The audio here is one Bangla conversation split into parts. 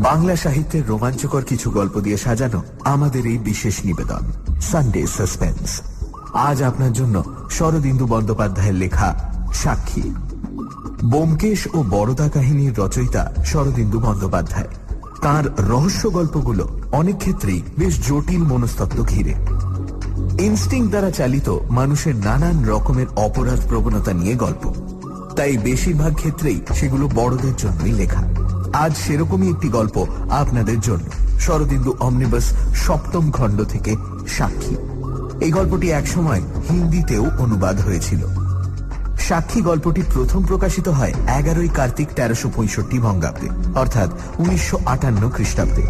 বাংলা সাহিত্যের রোমাঞ্চকর কিছু গল্প দিয়ে সাজানো আমাদের এই বিশেষ নিবেদন সানডে সাসপেন্স। আজ আপনার জন্য শরদিন্দু বন্দ্যোপাধ্যায়ের লেখা সাক্ষী। ব্যোমকেশ ও বরদা কাহিনীর রচয়িতা শরদিন্দু বন্দ্যোপাধ্যায়। তাঁর রহস্য গল্পগুলো অনেক ক্ষেত্রেই বেশ জটিল মনস্তত্ত্ব ঘিরে। ইনস্টিংক্ট দ্বারা চালিত মানুষের নানান রকমের অপরাধ প্রবণতা নিয়ে গল্প, তাই বেশিরভাগ ক্ষেত্রেই সেগুলো বড়দের জন্যই লেখা। আজ সেরকমই একটি গল্প আপনাদের জন্য, শরদিন্দু অমনিবাস সপ্তম খণ্ড থেকে সাক্ষী। এই গল্পটি একসময় হিন্দিতেও অনুবাদ হয়েছিল। সাক্ষী গল্পটি প্রথম প্রকাশিত হয় 11ই কার্তিক 1365 বঙ্গাব্দে, অর্থাৎ 1958 খ্রিস্টাব্দে।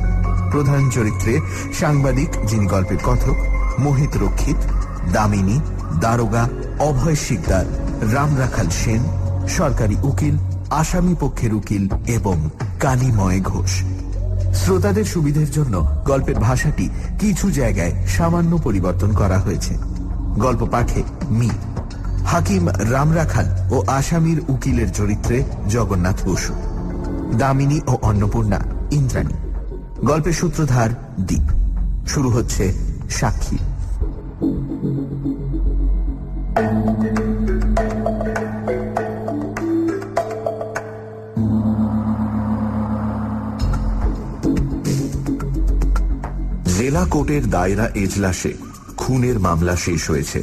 প্রধান চরিত্রে সাংবাদিক, যিনি গল্পের কথক, মোহিত রক্ষিত, দামিনী, দারোগা, অভয় শিকদার, রামরাখাল সেন, সরকারি উকিল, আসামি পক্ষের উকিল এবং কালীময় ঘোষ। শ্রোতাদের সুবিধের জন্য গল্পের ভাষাটি কিছু জায়গায় সামান্য পরিবর্তন করা হয়েছে। গল্প পাঠে মি হাকিম রামরাখাল ও আসামির উকিলের চরিত্রে জগন্নাথ বসু, দামিনী ও অন্নপূর্ণা ইন্দ্রাণী। গল্পের সূত্রধার দ্বীপ। শুরু হচ্ছে সাক্ষী। জেলা কোর্টের দায়রা এজলাসে খুনের মামলা শেষ হয়েছে।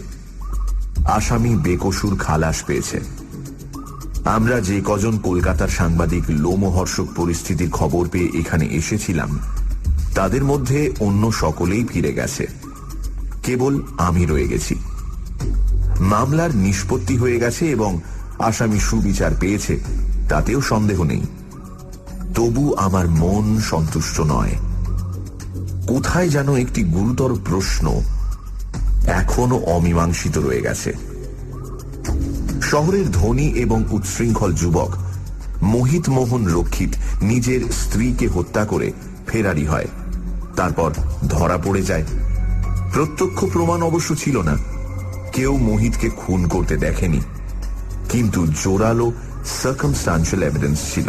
আসামি বেকসুর খালাস পেয়েছে। আমরা যে কজন কলকাতার সাংবাদিক লোমহর্ষক পরিস্থিতির খবর পেয়ে এখানে এসেছিলাম, তাদের মধ্যে অন্য সকলেই ফিরে গেছে, কেবল আমি রয়ে গেছি। মামলার নিষ্পত্তি হয়ে গেছে এবং আসামি সুবিচার পেয়েছে, তাতেও সন্দেহ নেই। তবু আমার মন সন্তুষ্ট নয়। কোথায় যেন একটি গুরুতর প্রশ্ন এখনো অমীমাংসিত রয়ে গেছে। শহরের ধনী এবং উচ্ছৃঙ্খল যুবক মোহিত মোহন রক্ষিত নিজের স্ত্রীকে হত্যা করে ফেরারি হয়, তারপর ধরা পড়ে যায়। প্রত্যক্ষ প্রমাণ অবশ্য ছিল না, কেউ মোহিতকে খুন করতে দেখেনি, কিন্তু জোরালো সার্কামস্টান্সিয়াল এভিডেন্স ছিল।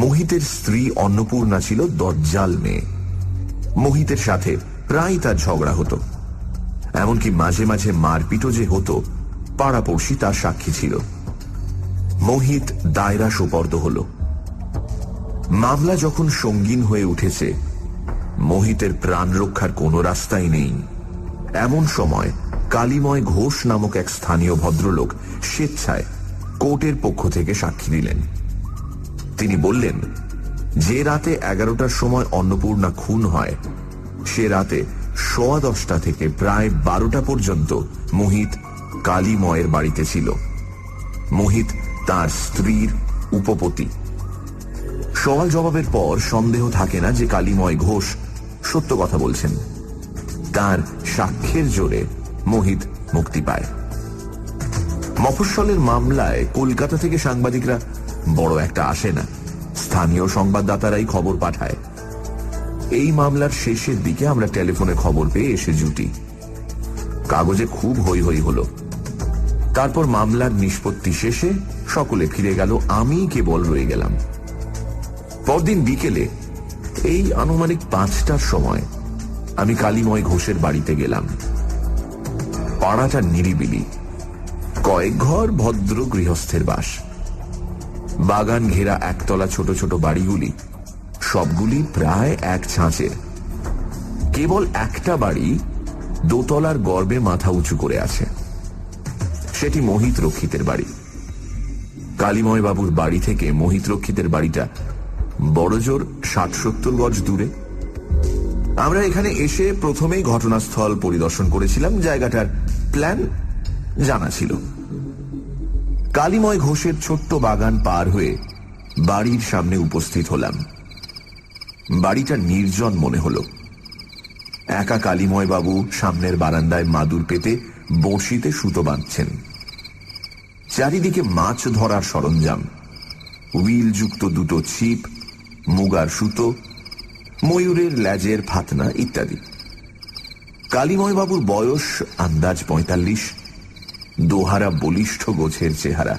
মোহিতের স্ত্রী অন্নপূর্ণা ছিল দজ্জাল মেয়ে। মোহিতের সাথে প্রায় তার ঝগড়া হতো, এমনকি মাঝে মাঝে মারপিটও যে হতো, পাড়াপড়শি তার সাক্ষী ছিল। মোহিত দায়রা সোপর্দ হল। মামলা যখন সঙ্গীন হয়ে উঠেছে, মোহিতের প্রাণ রক্ষার কোনো রাস্তাই নেই, এমন সময় কালীময় ঘোষ নামক এক স্থানীয় ভদ্রলোক স্বেচ্ছায় কোর্টের পক্ষ থেকে সাক্ষী দিলেন। তিনি বললেন, যে রাতে 11টার সময় অন্নপূর্ণা খুন হয়, সে রাতে 10:15 থেকে প্রায় 12টা পর্যন্ত মোহিত কালীময়ের বাড়িতে ছিল। মোহিত তার স্ত্রীর উপপতি। সওয়াল জবাবের পর সন্দেহ থাকে না যে কালীময় ঘোষ সত্য কথা বলছেন। তার সাক্ষ্যের জোরে মোহিত মুক্তি পায়। মফস্বলের মামলায় কলকাতা থেকে সাংবাদিকরা বড় একটা আসে না, স্থানীয় সংবাদদাতারাই খবর পাঠায়। এই মামলার শেষের দিকে আমরা টেলিফোনে খবর পেয়ে এসে জুটি। কাগজে খুব হৈ হৈ হলো। তারপর মামলার নিষ্পত্তি শেষে সকলে ফিরে গেল, আমি কেবল রয়ে গেলাম। পরদিন বিকেলে এই আনুমানিক 5টার সময় আমি কালীময় ঘোষের বাড়িতে গেলাম। পাড়াটা নিরিবিলি, কয়েক ঘর ভদ্র গৃহস্থের বাস। বাগান ঘেরা একতলা ছোট ছোট বাড়িগুলি সবগুলি প্রায় এক ছাঁচের। কেবল একটা বাড়ি দোতলার গর্বে মাথা উঁচু করে আছে, সেটি মোহিত রক্ষিতের বাড়ি। কালীময় বাবুর বাড়ি থেকে মোহিত রক্ষিতের বাড়িটা বড়জোর 60-70 গজ দূরে। আমরা এখানে এসে প্রথমেই ঘটনাস্থল পরিদর্শন করেছিলাম, জায়গাটার প্ল্যান জানা ছিল। কালীময় ঘোষের ছোট্ট বাগান পার হয়ে বাড়ির সামনে উপস্থিত হলাম। বাড়িটা নির্জন মনে হলো। একা কালীময় বাবু সামনের বারান্দায় মাদুর পেতে বড়শিতে সুতো বাঁধছেন। চারিদিকে মাছ ধরার সরঞ্জাম, হুইলযুক্ত দুটো ছিপ, মুগার সুতো, ময়ূরের ল্যাজের ফাতনা ইত্যাদি। কালীময় বাবুর বয়স আন্দাজ 45। দোহারা বলিষ্ঠ গোছের চেহারা,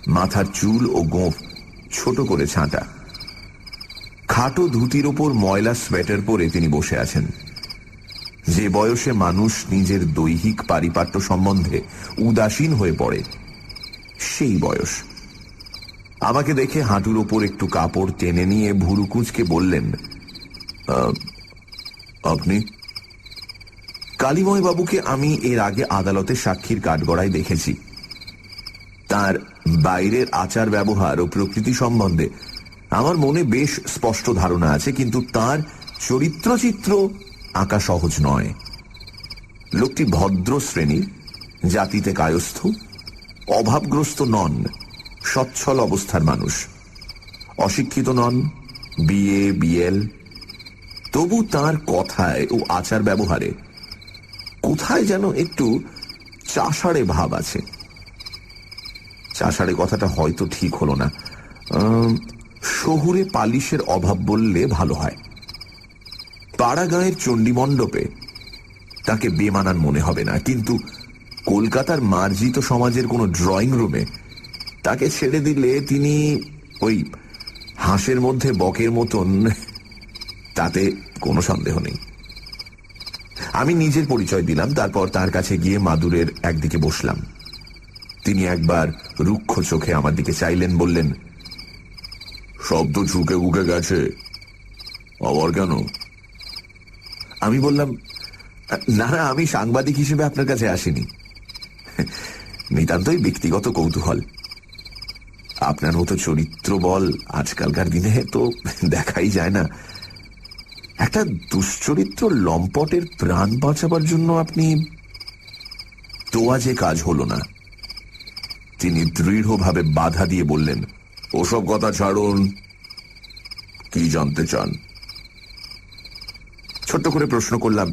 মাথার চুল ও গোঁফ ছোট করে ছাঁটা। খাটো ধুতির ওপর ময়লা সোয়েটার পরে তিনি বসে আছেন। যে বয়সে মানুষ নিজের দৈহিক পারিপাট্য সম্বন্ধে উদাসীন হয়ে পড়ে, সেই বয়স। আমাকে দেখে হাঁটুর ওপর একটু কাপড় টেনে নিয়ে ভুরু কুঁচকে বললেন, আপনি? কালীময় বাবুকে আমি এর আগে আদালতে সাক্ষীর কাঠগড়ায় দেখেছি। তার বাইরের আচার ব্যবহার ও প্রকৃতি সম্বন্ধে আমার মনে বেশ স্পষ্ট ধারণা আছে, কিন্তু তার চরিত্রচিত্র আঁকা সহজ নয়। লোকটি ভদ্র শ্রেণীর, জাতিতে কায়স্থ, অভাবগ্রস্ত নন, সচ্ছল অবস্থার মানুষ, অশিক্ষিত নন, বিএ বিএল। তবু তার কথায় ও আচার ব্যবহারে কোথায় যেন একটু চাষাড়ে ভাব আছে। চাষাড়ে কথাটা হয়তো ঠিক হলো না, শহুরে পালিশের অভাব বললে ভালো হয়। পাড়া গাঁয়ের চণ্ডীমণ্ডপে তাকে বেমানান মনে হবে না, কিন্তু কলকাতার মার্জিত সমাজের কোনো ড্রয়িং রুমে তাকে ছেড়ে দিলে তিনি ওই হাঁসের মধ্যে বকের মতন, তাতে কোনো সন্দেহ নেই। আমি নিজের পরিচয় দিলাম, তারপর তার কাছে গিয়ে মাদুরের একদিকে বসলাম। তিনি একবার রুক্ষ চোখে আমার দিকে চাইলেন, বললেন, সব তো ঝুঁকে বুকে গেছে, আবার কেন? আমি বললাম, না না, আমি সাংবাদিক হিসেবে আপনার কাছে আসিনি, নিতান্তই ব্যক্তিগত কৌতূহল। আপনার মতো চরিত্র বল আজকালকার দিনে তো দেখাই যায় না। একটা দুশ্চরিত্র লম্পটের প্রাণ বাঁচাবার জন্য আপনি, তো আজ কাজ হল না। তিনি দৃঢ়ভাবে বাধা দিয়ে বললেন, ওসব কথা ছাড়ুন, কি জানতে চান? ছোট্ট করে প্রশ্ন করলাম,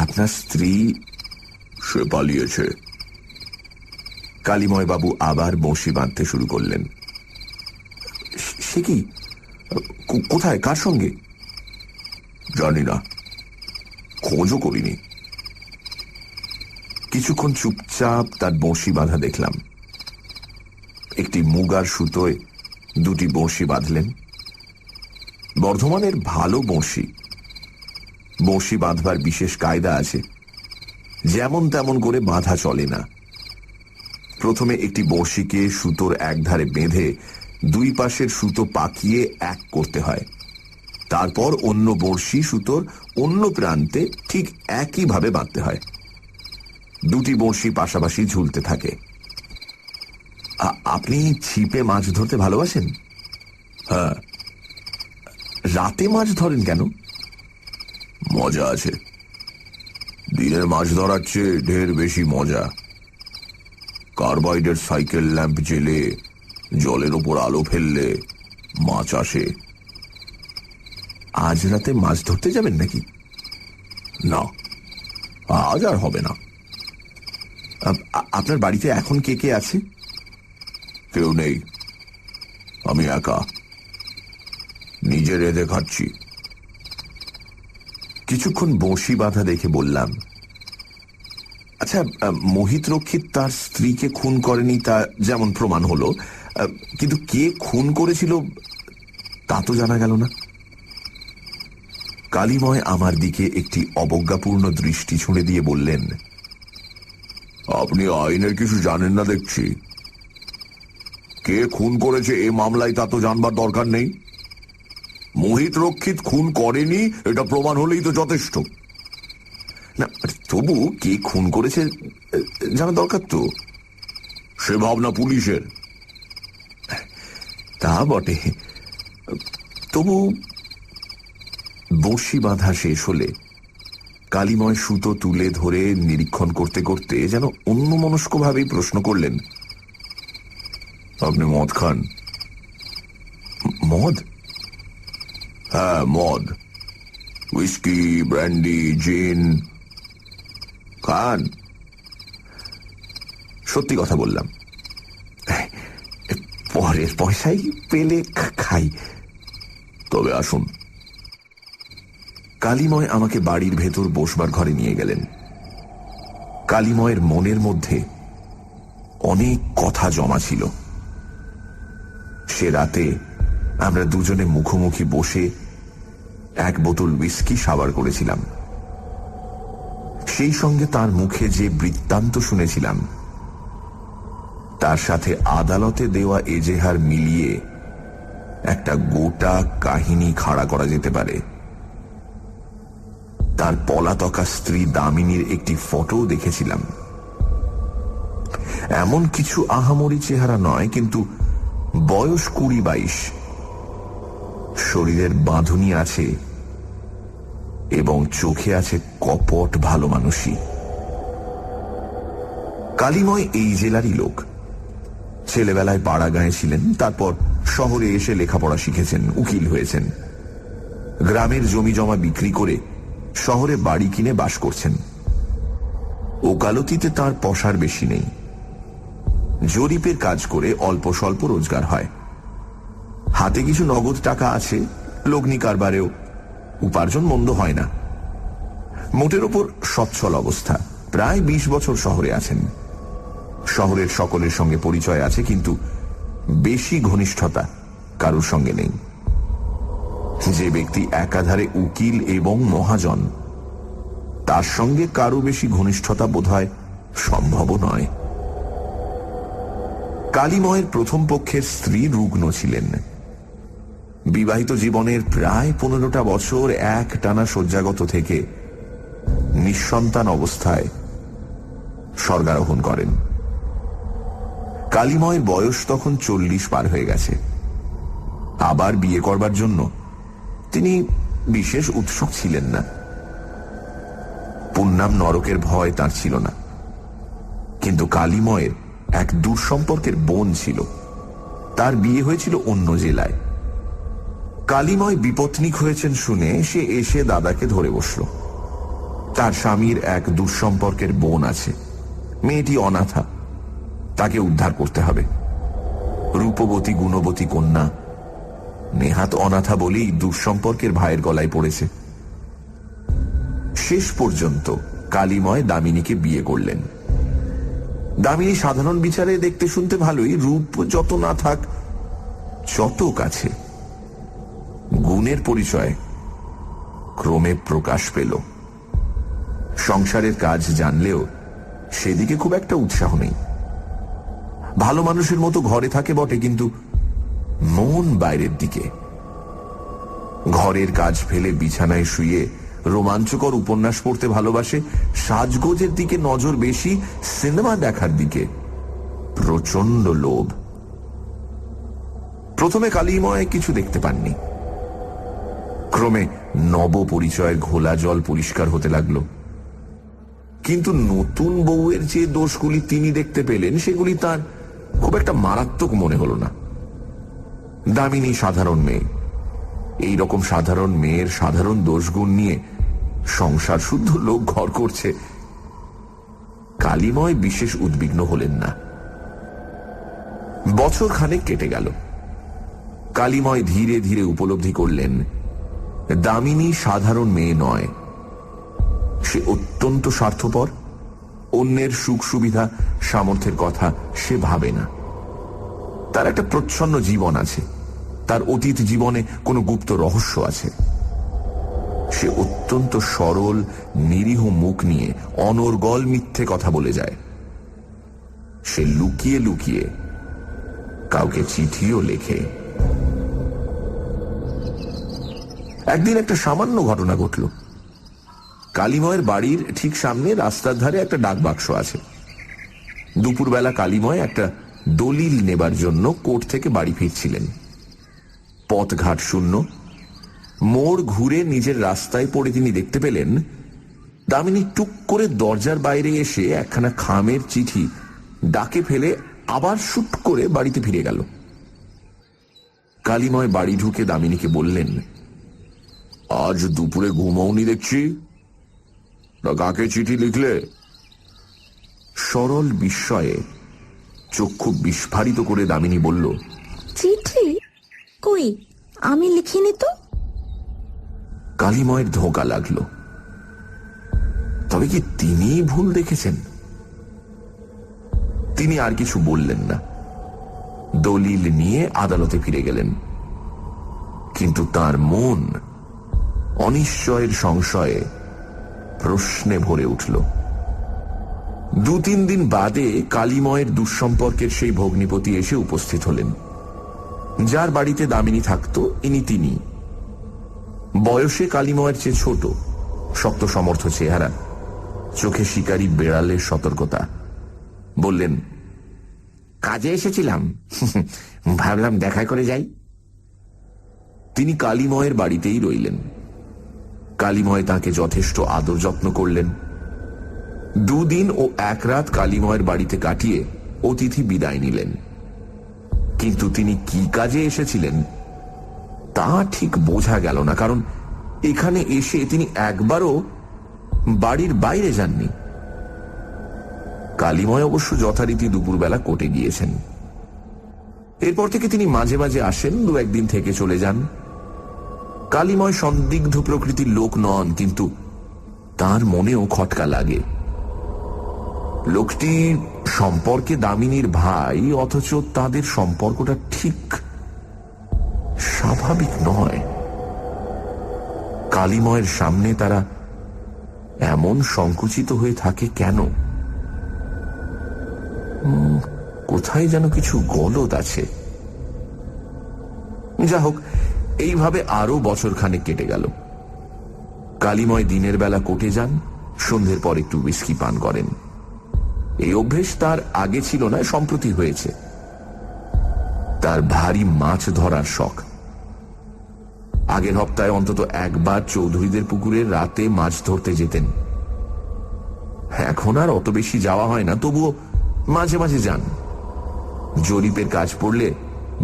আপনার স্ত্রী? সে পালিয়েছে। কালীময় বাবু আবার বঁশি বাঁধতে শুরু করলেন। সে কি? কোথায়, কার সঙ্গে? জানি না, খোঁজও করিনি। কিছুক্ষণ চুপচাপ তার বঁশি বাঁধা দেখলাম। একটি মুগার সুতোয় দুটি বঁশি বাঁধলেন। বর্ধমানের ভালো বঁশি। বঁশি বাঁধবার বিশেষ কায়দা আছে, যেমন তেমন করে বাঁধা চলে না। প্রথমে একটি বঁশিকে সুতোর একধারে বেঁধে দুই পাশের সুতো পাকিয়ে এক করতে হয়। তারপর অন্য বঁড়শি সুতোর অন্য প্রান্তে ঠিক একইভাবে বাঁধতে হয়। দুটি বঁড়শি পাশাপাশি ঝুলতে থাকে। আপনি ছিপে মাছ ধরতে ভালোবাসেন? হ্যাঁ। রাতে মাছ ধরেন কেন? মজা আছে। দিনের মাছ ধরার চেয়ে ঢের বেশি মজা। কার্বাইডের সাইকেল ল্যাম্প জেলে জলের ওপর আলো ফেললে মাছ আসে। আজ রাতে মাছ ধরতে যাবেন নাকি? না, আজ আর হবে না। আপনার বাড়িতে এখন কে কে আছে? কেউ নেই, আমি একা, নিজে রেঁধে খাচ্ছি। কিছুক্ষণ বঁশি বাঁধা দেখে বললাম, আচ্ছা, মোহিত রক্ষিত তার স্ত্রীকে খুন করেনি তা যেমন প্রমাণ হলো, কিন্তু কে খুন করেছিল তা তো জানা গেল না। কালীময় আমার দিকে একটি অবজ্ঞাপূর্ণ দৃষ্টি ছুঁড়ে দিয়ে বললেন, আপনি আইনের কিছু জানেন না দেখছি। কে খুন করেছে এ মামলায় তা তো জানবার দরকার নেই। মোহিত রক্ষিত খুন করেনি এটা প্রমাণ হলেই তো যথেষ্ট। না, তবু কে খুন করেছে জানা দরকার তো। সে ভাবনা পুলিশের। তা বটে, তবু। বঁড়শি বাঁধা শেষ হলে কালীময় সুতো তুলে ধরে নিরীক্ষণ করতে করতে যেন অন্যমনস্কভাবেই প্রশ্ন করলেন, আপনি মদ খান? মদ? হ্যাঁ, মদ। হুইস্কি, ব্র্যান্ডি, জিন খান? সত্যি কথা বললাম, পরের পয়সাই পেলে খাই। তবে আসুন। কালীময় আমাকে বাড়ির ভেতর বসবার ঘরে নিয়ে গেলেন। কালীময়ের মনের মধ্যে অনেক কথা জমা ছিল। সে রাতে আমরা দুজনে মুখোমুখি বসে এক বোতল হুইস্কি সাবার করেছিলাম। সেই সঙ্গে তার মুখে যে বৃত্তান্ত শুনেছিলাম তার সাথে আদালতে দেওয়া এজেহার মিলিয়ে একটা গোটা কাহিনী খাড়া করা যেতে পারে। তার পলাতকা স্ত্রী দামিনীর একটি ফটো দেখেছিলাম। এমন কিছু আহামরি চেহারা নয়, কিন্তু বয়স 20-22, শরীরের বাঁধুনি আছে এবং চোখে আছে কপট ভালো মানুষই। কালিময় এই জেলারই লোক। ছেলেবেলায় পাড়া গাঁয়ে ছিলেন, তারপর শহরে এসে লেখাপড়া শিখেছেন, উকিল হয়েছেন। গ্রামের জমি জমা বিক্রি করে শহরে বাড়ি কিনে বাস করছেন। ওকালতিতে তার পসার বেশি নেই। জরিপের কাজ করে অল্প স্বল্প রোজগার হয়। হাতে কিছু নগদ টাকা আছে, লগ্নি কারবারেও উপার্জন মন্দ হয় না। মোটের ওপর সচ্ছল অবস্থা। প্রায় 20 বছর শহরে আছেন। শহরের সকলের সঙ্গে পরিচয় আছে, কিন্তু বেশি ঘনিষ্ঠতা কারোর সঙ্গে নেই। যে ব্যক্তি একাধারে উকিল এবং মহাজন, তার সঙ্গে কারো বেশি ঘনিষ্ঠতা বোধহয় সম্ভব নয়। কালিময়ের প্রথম পক্ষের স্ত্রী রুগ্ন ছিলেন। বিবাহিত জীবনের প্রায় 15টা বছর এক টানা শয্যাগত থেকে নিঃসন্তান অবস্থায় স্বর্গারোহণ করেন। কালিময়ের বয়স তখন 40 পার হয়ে গেছে। আবার বিয়ে করবার জন্য তিনি বিশেষ উৎসুক ছিলেন না। পুণ্যাম নরকের ভয় তার ছিল না, কিন্তু কালিময়ের এক দূরসম্পর্কের বোন ছিল। তার বিয়ে হয়েছিল অন্য জেলায়। কালিময় বিপত্নিক হয়েছেন শুনে সে এসে দাদাকে ধরে বসল। তার স্বামীর এক দূরসম্পর্কের বোন আছে। মেয়েটি অনাথা, তাকে উদ্ধার করতে হবে। রূপবতী গুণবতী কন্যা, নেহাত অনাথা বলেই দূরসম্পর্কের ভাইয়ের গলায় পড়েছে। শেষ পর্যন্ত কালিময় দামিনীকে বিয়ে করলেন। দামিনী সাধারণ বিচারে দেখতে শুনতে ভালোই, রূপ যত না থাক যত কাছে। গুণের পরিচয় ক্রমে প্রকাশ পেল। সংসারের কাজ জানলেও সেদিকে খুব একটা উৎসাহ নেই। ভালো মানুষের মতো ঘরে থাকে বটে, কিন্তু মন বাইরের দিকে। ঘরের কাজ ফেলে বিছানায় শুয়ে রোমাঞ্চকর উপন্যাস পড়তে ভালোবাসে। সাজগোজের দিকে নজর বেশি, সিনেমা দেখার দিকে প্রচন্ড লোভ। প্রথমে কালিময় কিছু দেখতে পাননি। ক্রমে নব পরিচয়ের ঘোলা জল পরিষ্কার হতে লাগলো। কিন্তু নতুন বউয়ের যে দোষগুলি তিনি দেখতে পেলেন, সেগুলি তার খুব একটা মারাত্মক মনে হল না। দামিনী সাধারণ মেয়ে। এইরকম সাধারণ মেয়ের সাধারণ দোষগুণ নিয়ে সংসার শুদ্ধ লোক ঘর করছে। কালিময় বিশেষ উদ্বিগ্ন হলেন না। বছর খানেক কেটে গেল। কালিময় ধীরে ধীরে উপলব্ধি করলেন দামিনী সাধারণ মেয়ে নয়। সে অত্যন্ত স্বার্থপর। অন্যের সুখ সুবিধা সামর্থ্যের কথা সে ভাবে না। তার একটা প্রচ্ছন্ন জীবন আছে। তার অতীত জীবনে কোনো গুপ্ত রহস্য আছে। সে অত্যন্ত সরল নিরীহ মুখ নিয়ে অনর্গল মিথ্যে কথা বলে যায়। সে লুকিয়ে লুকিয়ে কাউকে চিঠিও লেখে। একদিন একটা সামান্য ঘটনা ঘটল। কালিময়ের বাড়ির ঠিক সামনে রাস্তার ধারে একটা ডাক বাক্স আছে। দুপুরবেলা কালিময় একটা দলিল নেবার জন্য কোর্ট থেকে বাড়ি ফিরছিলেন। পথঘাট শূন্য। মোড় ঘুরে নিজের রাস্তায় পড়ে তিনি দেখতে পেলেন দামিনী টুক করে দরজার বাইরে এসে একখানা খামের চিঠি ডাকে ফেলে আবার শুট করে বাড়িতে ফিরে গেল। কালিময় বাড়ি ঢুকে দামিনীকে বললেন, আজ দুপুরে ঘুমাওনি দেখছি, কাকে চিঠি লিখলে? সরল বিস্ময়ে চক্ষু বিস্ফারিত করে দামিনী বলল, চিঠি? কই, আমি লিখিনি তো। কালিময়ের ধোঁকা লাগলো। তবে কি তিনিই ভুল দেখেছেন? তিনি আর কিছু বললেন না। দলিল নিয়ে আদালতে ফিরে গেলেন। কিন্তু তার মন অনিশ্চয়ের সংশয়ে প্রশ্নে ভরে উঠল। 2-3 দিন বাদে কালীময়ের দুঃসম্পর্কের সেই ভগ্নিপতি এসে উপস্থিত হলেন। যার বাড়িতে দামিনী থাকত তিনি বয়সে কালীময়ের চেয়ে ছোট, শক্ত সমর্থ চেহারা, চোখে শিকারী বেড়ালের সতর্কতা। বললেন, কাজে এসেছিলাম, ভাবলাম দেখা করে যাই। তিনি কালীময়ের বাড়িতেই রইলেন। কালীময় তাকে যথেষ্ট আদর যত্ন করলেন। 2 দিন ও 1 রাত কালীময়ের বাড়িতে কাটিয়ে অতিথি বিদায় নিলেন। কিন্তু তিনি কি কাজে এসেছিলেন তা ঠিক বোঝা গেল না, কারণ এখানে এসে তিনি একবারও বাড়ির বাইরে যাননি। কালীময় অবশ্য যথারীতি দুপুরবেলা কোর্টে গিয়েছেন। এরপর থেকে তিনি মাঝে মাঝে আসেন, 2-1 দিন থেকে চলে যান। কালীময় সন্দিগ্ধ প্রকৃতির লোক নন, কিন্তু তার মনেও খটকা লাগে। লোকটি সম্পর্কে দামিনীর ভাই, অথচ তাদের সম্পর্কটা ঠিক স্বাভাবিক নয়। কালীময়ের সামনে তারা এমন সংকুচিত হয়ে থাকে কেন? কোথায় যেন কিছু গলদ আছে। যা হোক, এইভাবে আরো বছরখানেক কেটে গেল। কালীময় দিনের বেলা কোর্টে যান, সন্ধ্যের পর একটু হুইস্কি পান করেন। এই অভ্যেস তার আগে ছিল না, সম্প্রতি হয়েছে। তার ভারী মাছ ধরার শখ। আগের সপ্তাহে অন্তত একবার চৌধুরীদের পুকুরে রাতে মাছ ধরতে যেতেন। এখন আর অত বেশি যাওয়া হয় না, তবুও মাঝে মাঝে যান। জরিপের কাজ পড়লে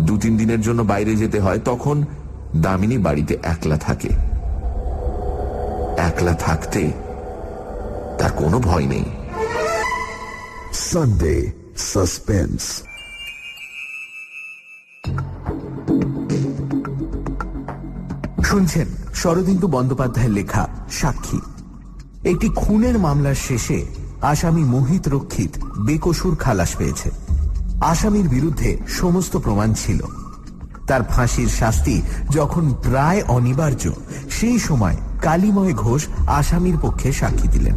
2-3 দিনের জন্য বাইরে যেতে হয়, তখন দামিনী বাড়িতে একলা থাকে। একলা থাকতে তার কোনো ভয় নেই। Sunday suspense. শুনছেন শরদিন্দু বন্দ্যোপাধ্যায়ের লেখা সাক্ষী। একটি খুনের মামলার শেষে আসামি মোহিত রক্ষিত বেকসুর খালাস পেয়েছে। আসামির বিরুদ্ধে সমস্ত প্রমাণ ছিল। তার ফাঁসির শাস্তি যখন প্রায় অনিবার্য, সেই সময় কালীময় ঘোষ আসামির পক্ষে সাক্ষী দিলেন।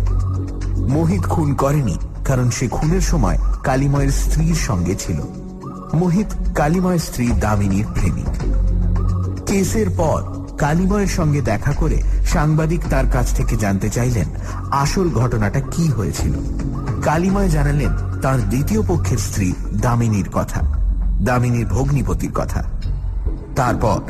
মোহিত খুন করেনি, কারণ সে খুনের সময় কালীময়ের স্ত্রীর সঙ্গে ছিল। মোহিত কালীময়ের স্ত্রী দামিনীর প্রেমিক। কেসের পর কালীময়ের সঙ্গে দেখা করে সাংবাদিক তার কাছ থেকে জানতে চাইলেন আসল ঘটনাটা কি হয়েছিল। কালীময় জানালেন তার দ্বিতীয় পক্ষের স্ত্রী দামিনীর কথা, দামিনীর ভগ্নিপতির কথা। তারপর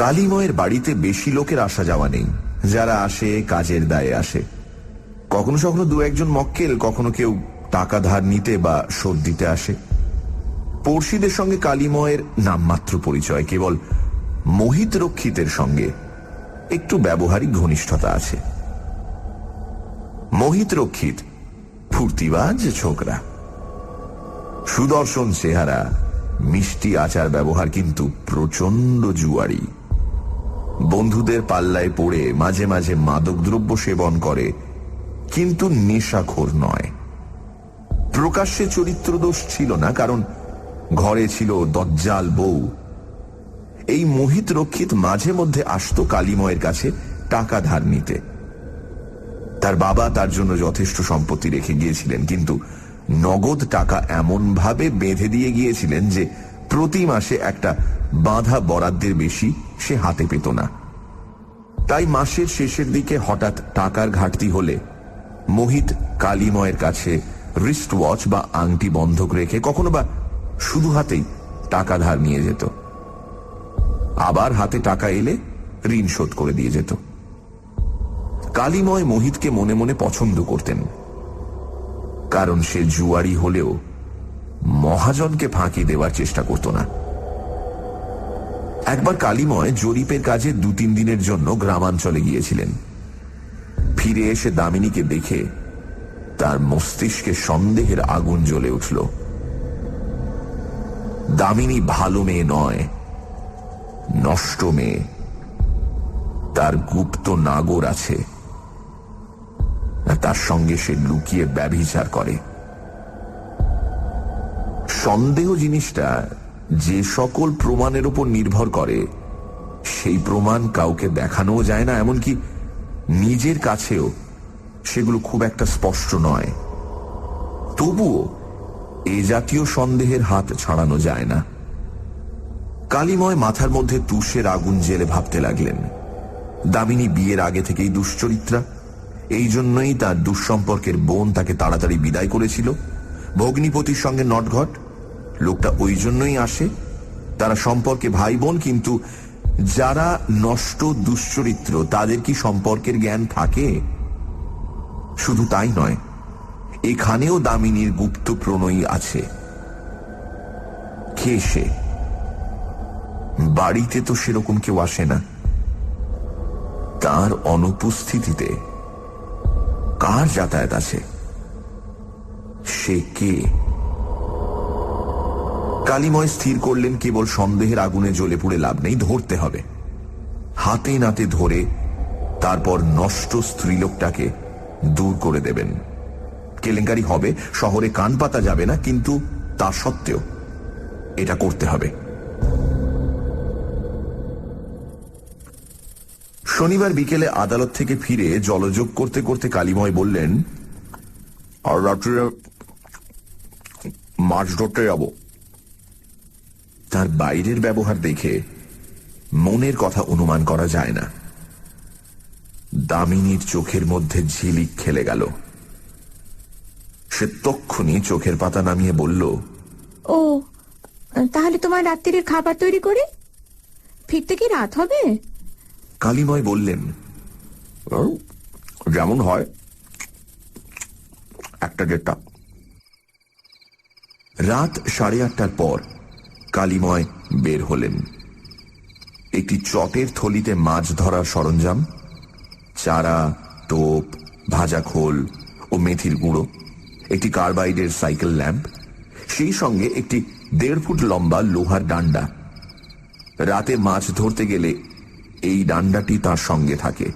কালীময়ের বাড়িতে বেশি লোকের আসা যাওয়া নেই। যারা আসে কাজের দায়ে আসে। কখনো কখনো 2-1 জন মক্কেল, কখনো কেউ টাকা ধার নিতে বা শোধ দিতে আসে। পড়শিদের সঙ্গে কালীময়ের নামমাত্র পরিচয়, কেবল মোহিত রক্ষিতের সঙ্গে একটু ব্যবহারিক ঘনিষ্ঠতা আছে। মোহিত রক্ষিত ফুর্তিবাজ ছোকরা, সুদর্শন চেহারা, মিষ্টি আচার ব্যবহার, কিন্তু প্রচন্ড জুয়ারি। বন্ধুদের পাল্লায় পড়ে মাঝে মাঝে মাদকদ্রব্য সেবন করে, কিন্তু নেশাখোর নয়। প্রকাশ্যে চরিত্রদোষ ছিল না, কারণ ঘরে ছিল দজ্জাল বউ। এই মোহিত রক্ষিত মাঝে মধ্যে আসতো কালীময়ের কাছে টাকা ধার নিতে। তার বাবা তার জন্য যথেষ্ট সম্পত্তি রেখে গিয়েছিলেন, কিন্তু নগদ টাকা এমন ভাবে বেঁধে দিয়ে গিয়েছিলেন যে প্রতি মাসে একটা বাঁধা বরাদ্দের বেশি সে হাতে পেত না। তাই মাসের শেষের দিকে হঠাৎ টাকার ঘাটতি হলে মোহিত কালীময়ের কাছে রিস্ট ওয়াচ বা আংটি বন্ধক রেখে, কখনো বা শুধু হাতেই টাকা ধার নিয়ে যেত। আবার হাতে টাকা এলে ঋণ শোধ করে দিয়ে যেত। কালীময় মোহিতকে মনে মনে পছন্দ করতেন, কারণ সে জুয়ারি হলেও মহাজনকে ফাঁকি দেওয়ার চেষ্টা করত না। একবার কালীময় জরিপের কাজে 2-3 দিনের জন্য গ্রামাঞ্চলে গিয়েছিলেন। ফিরে এসে দামিনীকে দেখে তার মস্তিষ্কে সন্দেহের আগুন জ্বলে উঠল। দামিনী ভালো মেয়ে নয়, নষ্ট মেয়ে। তার গুপ্ত নাগর আছে। আর তার সঙ্গে সে লুকিয়ে ব্যভিচার করে। সন্দেহ জিনিসটা যে সকল প্রমাণের উপর নির্ভর করে সেই প্রমাণ কাউকে দেখানোও যায় না, এমনকি নিজের কাছেও সেগুলো খুব একটা স্পষ্ট নয়। তবুও এ জাতীয় সন্দেহের হাত ছাড়ানো যায় না। কালিময় মাথার মধ্যে তুষের আগুন জেলে ভাবতে লাগলেন, দামিনী বিয়ের আগে থেকেই দুশ্চরিত্রা, এই জন্যই তার দুঃসম্পর্কের বোন তাকে তাড়াতাড়ি বিদায় করেছিল। ভগ্নিপতির সঙ্গে নটঘট, লোকটা ওই জন্যই আসে। তারা সম্পর্কে ভাই বোন, কিন্তু যারা নষ্ট দুশ্চরিত্র তাদের কি সম্পর্কের জ্ঞান থাকে? শুধু তাই নয়, এখানেও দামিনীর গুপ্ত প্রণয়ী আছে। কে সে? বাড়িতে তো সেরকম কেউ আসে না, তার অনুপস্থিতিতে কার যাতায়াত আছে? সে কে? কালিময় স্থির করলেন কেবল সন্দেহের আগুনে জ্বলে পুড়ে লাভ নেই, ধরতে হবে। হাতে নাতে ধরে তারপর নষ্ট স্ত্রীলোকটাকে দূর করে দেবেন। কেলেঙ্কারি হবে, শহরে কান পাতা যাবে না, কিন্তু তা সত্ত্বেও এটা করতে হবে। শনিবার বিকেলে আদালত থেকে ফিরে জলযোগ করতে করতে কালিময় বললেন, আর রাত্রে মাছ ধরতে যাব। তার বাইরের ব্যবহার দেখে মনের কথা অনুমান করা যায় না। দামিনীর চোখের মধ্যে ঝিলিক খেলে গেল। সে তক্ষুনি চোখের পাতা নামিয়ে বলল, ও, তাহলে তোমার রাত্রির খাবার তৈরি করে ফিরতে কি রাত হবে? কালিময় বললেন, যেমন হয়, 1-1:30। রাত 8:30টার পর কালিময় বের হলেন। একটি চটের থলিতে মাছ ধরার সরঞ্জাম, চারা, টোপ, ভাজা খোল ও মেথির গুঁড়ো, একটি কার্বাইডের সাইকেল ল্যাম্প, সেই সঙ্গে একটি 1.5 ফুট লম্বা লোহার ডান্ডা। রাতে মাছ ধরতে গেলে এই ডান্ডাটি তার সঙ্গে থাকে।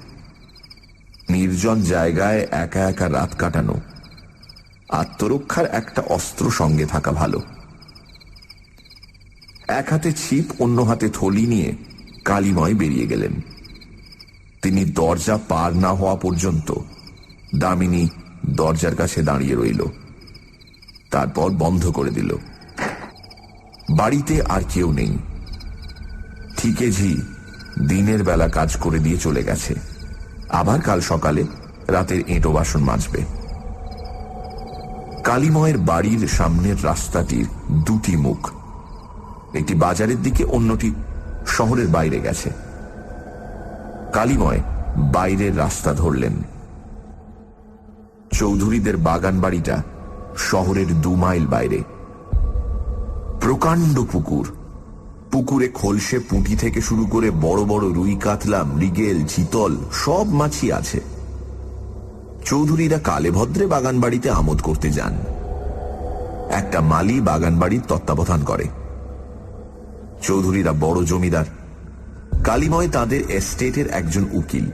নির্জন জায়গায় একা একা রাত কাটানো, আত্মরক্ষার একটা অস্ত্র সঙ্গে থাকা ভালো। এক হাতে ছিপ, অন্য হাতে থলি নিয়ে কালিময় বেরিয়ে গেলেন। তিনি দরজা পার না হওয়া পর্যন্ত দামিনী দরজার কাছে দাঁড়িয়ে রইল, তারপর বন্ধ করে দিল। বাড়িতে আর কেউ নেই। ঠিকেজি দিনের বেলা কাজ করে দিয়ে চলে গেছে, আবার কাল সকালে রাতের এঁটো বাসন মাজবে। কালিময়ের বাড়ির সামনের রাস্তাটির দুটি মুখ, একটি বাজারের দিকে, অন্যটি শহরের বাইরে গেছে। কালিময় বাইরের রাস্তা ধরলেন। চৌধুরীদের বাগান বাড়িটা শহরের 2 মাইল বাইরে। প্রকাণ্ড পুকুর, পুকুরে খলসে পুঁটি থেকে শুরু করে বড় বড় রুই, কাতলা, মৃগেল, চিতল সব মাছই আছে। চৌধুরীরা কালে ভদ্রে বাগান বাড়িতে আমোদ করতে যান। একটা মালি বাগান বাড়ির তত্ত্বাবধান করে। চৌধুরীরা বড় জমিদার। কালিময় তাদের এস্টেটের একজন উকিল।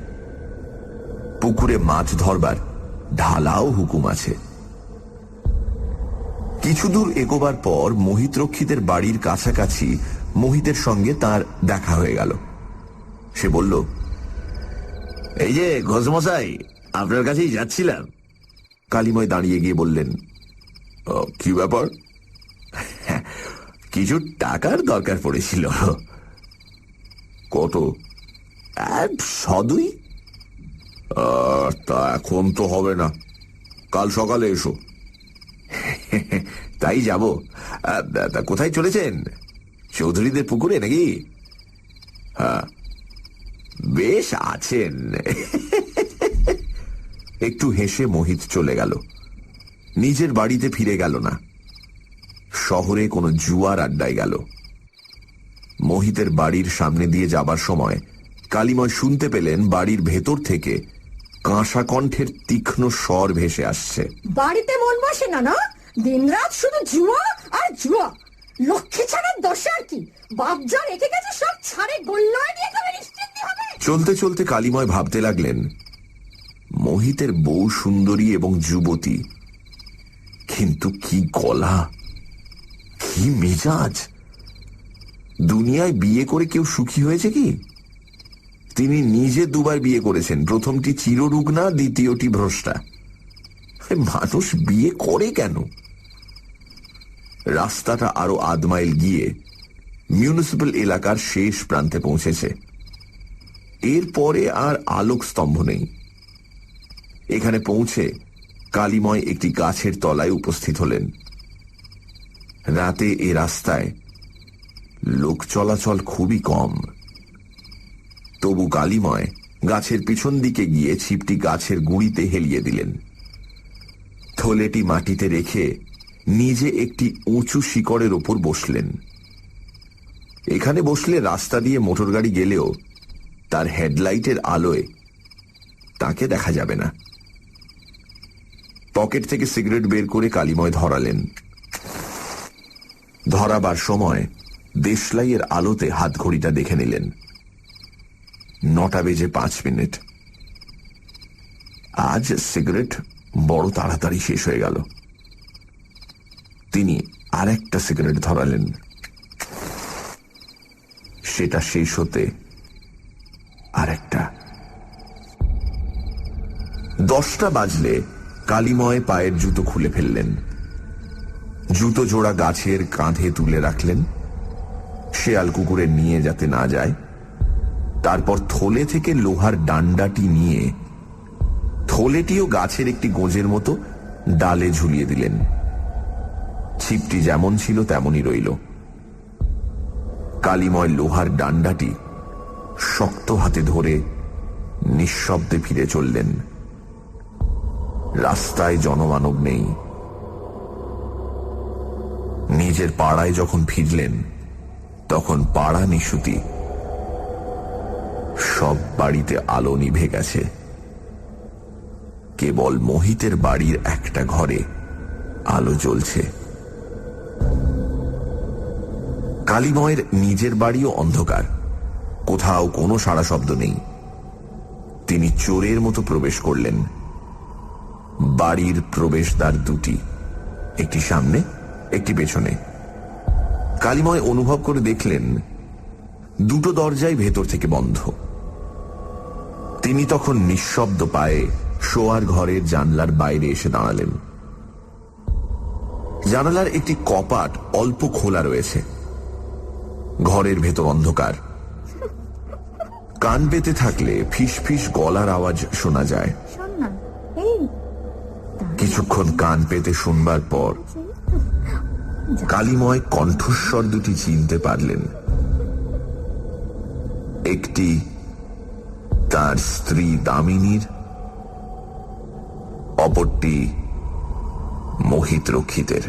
পুকুরে মাছ ধরবার ঢালাও হুকুম আছে। কিছু দূর এগোবার পর মোহিতরক্ষীদের বাড়ির কাছাকাছি মোহিতের সঙ্গে তার দেখা হয়ে গেল। সে বলল, এই যে ঘোষমশাই, আপনার কাছেই যাচ্ছিলাম। কালিময় দাঁড়িয়ে গিয়ে বললেন, কি ব্যাপার? কিছু টাকার দরকার পড়েছিল। কত? 100-2। তা এখন তো হবে না, কাল সকালে এসো। তাই যাব। তা কোথায় চলেছেন? চৌধুরীদের পুকুরে নাকি? হ্যাঁ। বেশ আছেন। একটু হেসে মোহিত চলে গেল। নিজের বাড়িতে ফিরে গেল না, শহরে কোনো জুয়ার আড্ডায় গেল। মোহিতের বাড়ির সামনে দিয়ে যাবার সময় কালিময় শুনতে পেলেন বাড়ির ভেতর থেকে কাঁসা কণ্ঠের তীক্ষ্ণ স্বর ভেসে আসছে। বাড়িতে মন বসে না, না? দিনরাত শুধু জুয়া আর জুয়া। লক্ষ্মী ছাড়ার দশা আর কি? বাপ যা রেখে গেছে সব ছাড়ে গোল্লায় নিয়ে খাবে, নিশ্চিন্তি হবে। চলতে চলতে কালিময় ভাবতে লাগলেন, মোহিতের বউ সুন্দরী এবং যুবতী, কিন্তু কি গলা, কি মেজাজ! দুনিয়ায় বিয়ে করে কেউ সুখী হয়েছে কি? তিনি নিজে দুবার বিয়ে করেছেন, প্রথমটি চিররুগ্না, দ্বিতীয়টি ভ্রষ্টা। মানুষ বিয়ে করে কেন? রাস্তাটা আরো আধ মাইল গিয়ে মিউনিসিপ্যাল এলাকার শেষ প্রান্তে পৌঁছেছে। এরপরে আর আলোক স্তম্ভ নেই। এখানে পৌঁছে কালীময় একটি গাছের তলায় উপস্থিত হলেন। রাতে এ রাস্তায় লোক চলাচল খুবই কম। তবু কালীময় গাছের পিছন দিকে গিয়ে ছিপটি গাছের গুঁড়িতে হেলিয়ে দিলেন। থলেটি মাটিতে রেখে নিজে একটি উঁচু শিকড়ের ওপর বসলেন। এখানে বসলে রাস্তা দিয়ে মোটর গাড়ি গেলেও তার হেডলাইটের আলোয় তাকে দেখা যাবে না। পকেট থেকে সিগারেট বের করে কালীময় ধরালেন। ধরাবার সময় দেশলাইয়ের আলোতে হাত ঘড়িটা দেখে নিলেন। 9:05। আজ সিগারেট বড় তাড়াতাড়ি শেষ হয়ে গেল। তিনি আরেকটা সিগারেট ধরালেন। সেটা শেষ হতে আরেকটা। 10টা বাজলে কালীময় পায়ের জুতো খুলে ফেললেন। জুতো জোড়া গাছের কাঁধে তুলে রাখলেন, শেয়াল কুকুরের নিয়ে যাতে না যায়। তারপর থলে থেকে লোহার ডান্ডাটি নিয়ে থলেটিও গাছের একটি গোঁজের মতো ডালে ঝুলিয়ে দিলেন। ছিপটি যেমন ছিল তেমনই রইল। কালীময় লোহার ডান্ডাটি শক্ত হাতে ধরে নিঃশব্দে ফিরে চললেন। রাস্তায় জনমানব নেই। নিজের পাড়ায় যখন ফিরলেন তখন পাড়া নিশুতি। সব বাড়িতে আলো নিভে গেছে। কেবল মোহিতের বাড়ির একটা ঘরে আলো জ্বলছে। কালীময়ের নিজের বাড়িও অন্ধকার, কোথাও কোনো সাড়া শব্দ নেই। তিনি চোরের মতো প্রবেশ করলেন। বাড়ির প্রবেশদ্বার দুটি, একটি সামনে, একটি পেছনে। কালীময় অনুভব করে দেখলেন দুটো দরজাই ভেতর থেকে বন্ধ। তিনি তখন নিঃশব্দ পায়ে শোয়ার ঘরের জানলার বাইরে এসে দাঁড়ালেন। জানালার একটি কপাট অল্প খোলা রয়েছে। ঘরের ভেতর অন্ধকার। কান পেতে থাকলে ফিস ফিস গলার আওয়াজ শোনা যায়। কিছুক্ষণ কান পেতে শুনবার পর কালীময় কণ্ঠস্বর দুটি চিনতে পারলেন। একটি তার স্ত্রী দামিনীর, অপরটি মোহিত রক্ষিতের।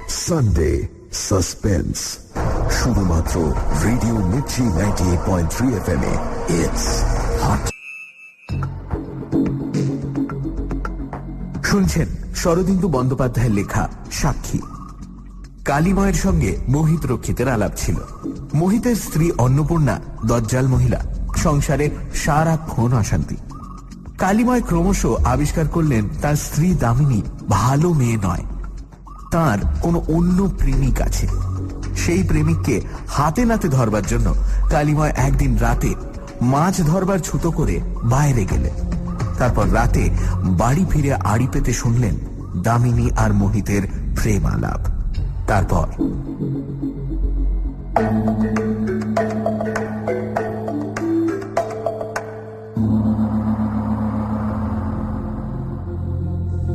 সানডে সাসপেন্স শুধুমাত্র radio Mirchi 98.3 FM A. It's hot. শুনছেন শরদিন্দু বন্দ্যোপাধ্যায়ের লেখা সাক্ষী। কালীময়ের সঙ্গে মোহিত রক্ষিতের আলাপ ছিল। মোহিতের স্ত্রী অন্নপূর্ণা দজ্জাল মহিলা, সংসারে সারাক্ষণ অশান্তি। কালীময় ক্রমশ আবিষ্কার করলেন তার স্ত্রী দামিনী ভালো মেয়ে নয়, তার কোনো অন্য প্রেমিক আছে। সেই প্রেমিককে হাতে নাতে ধরবার জন্য কালীময় একদিন রাতে মাছ ধরবার ছুতো করে বাইরে গেলেন। তারপর রাতে বাড়ি ফিরে আড়ি পেতে শুনলেন দামিনী আর মোহিতের প্রেম আলাপ। তারপর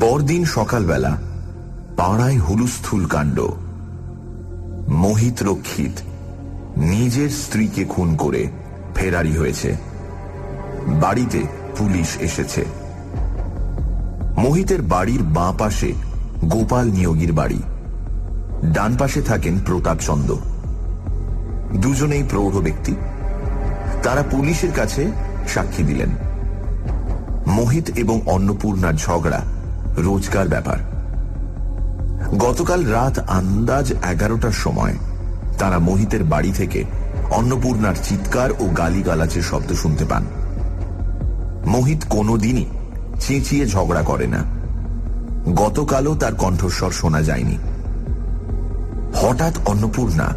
পরদিন সকালবেলা পাড়ায় হুলুস্থুল কাণ্ড। মোহিত রক্ষিত নিজের স্ত্রীকে খুন করে ফেরারি হয়েছে। বাড়িতে পুলিশ এসেছে। মোহিতের বাড়ির বাঁ পাশে গোপাল নিয়োগীর বাড়ি, ডান পাশে থাকেন প্রতাপচন্দ্র। দুজনেই প্রৌঢ় ব্যক্তি। তারা পুলিশের কাছে সাক্ষী দিলেন। মোহিত এবং অন্নপূর্ণার ঝগড়া রোজকার ব্যাপার। গতকাল রাত আন্দাজ 11টার সময় তারা মোহিতের বাড়ি থেকে অন্নপূর্ণার চিৎকার ও গালিগালাজের শব্দ শুনতে পান। মোহিত কোনোদিনই চেঁচিয়ে ঝগড়া করে না। গতকালও তার কণ্ঠস্বর শোনা যায়নি। হঠাৎ অন্নপূর্ণা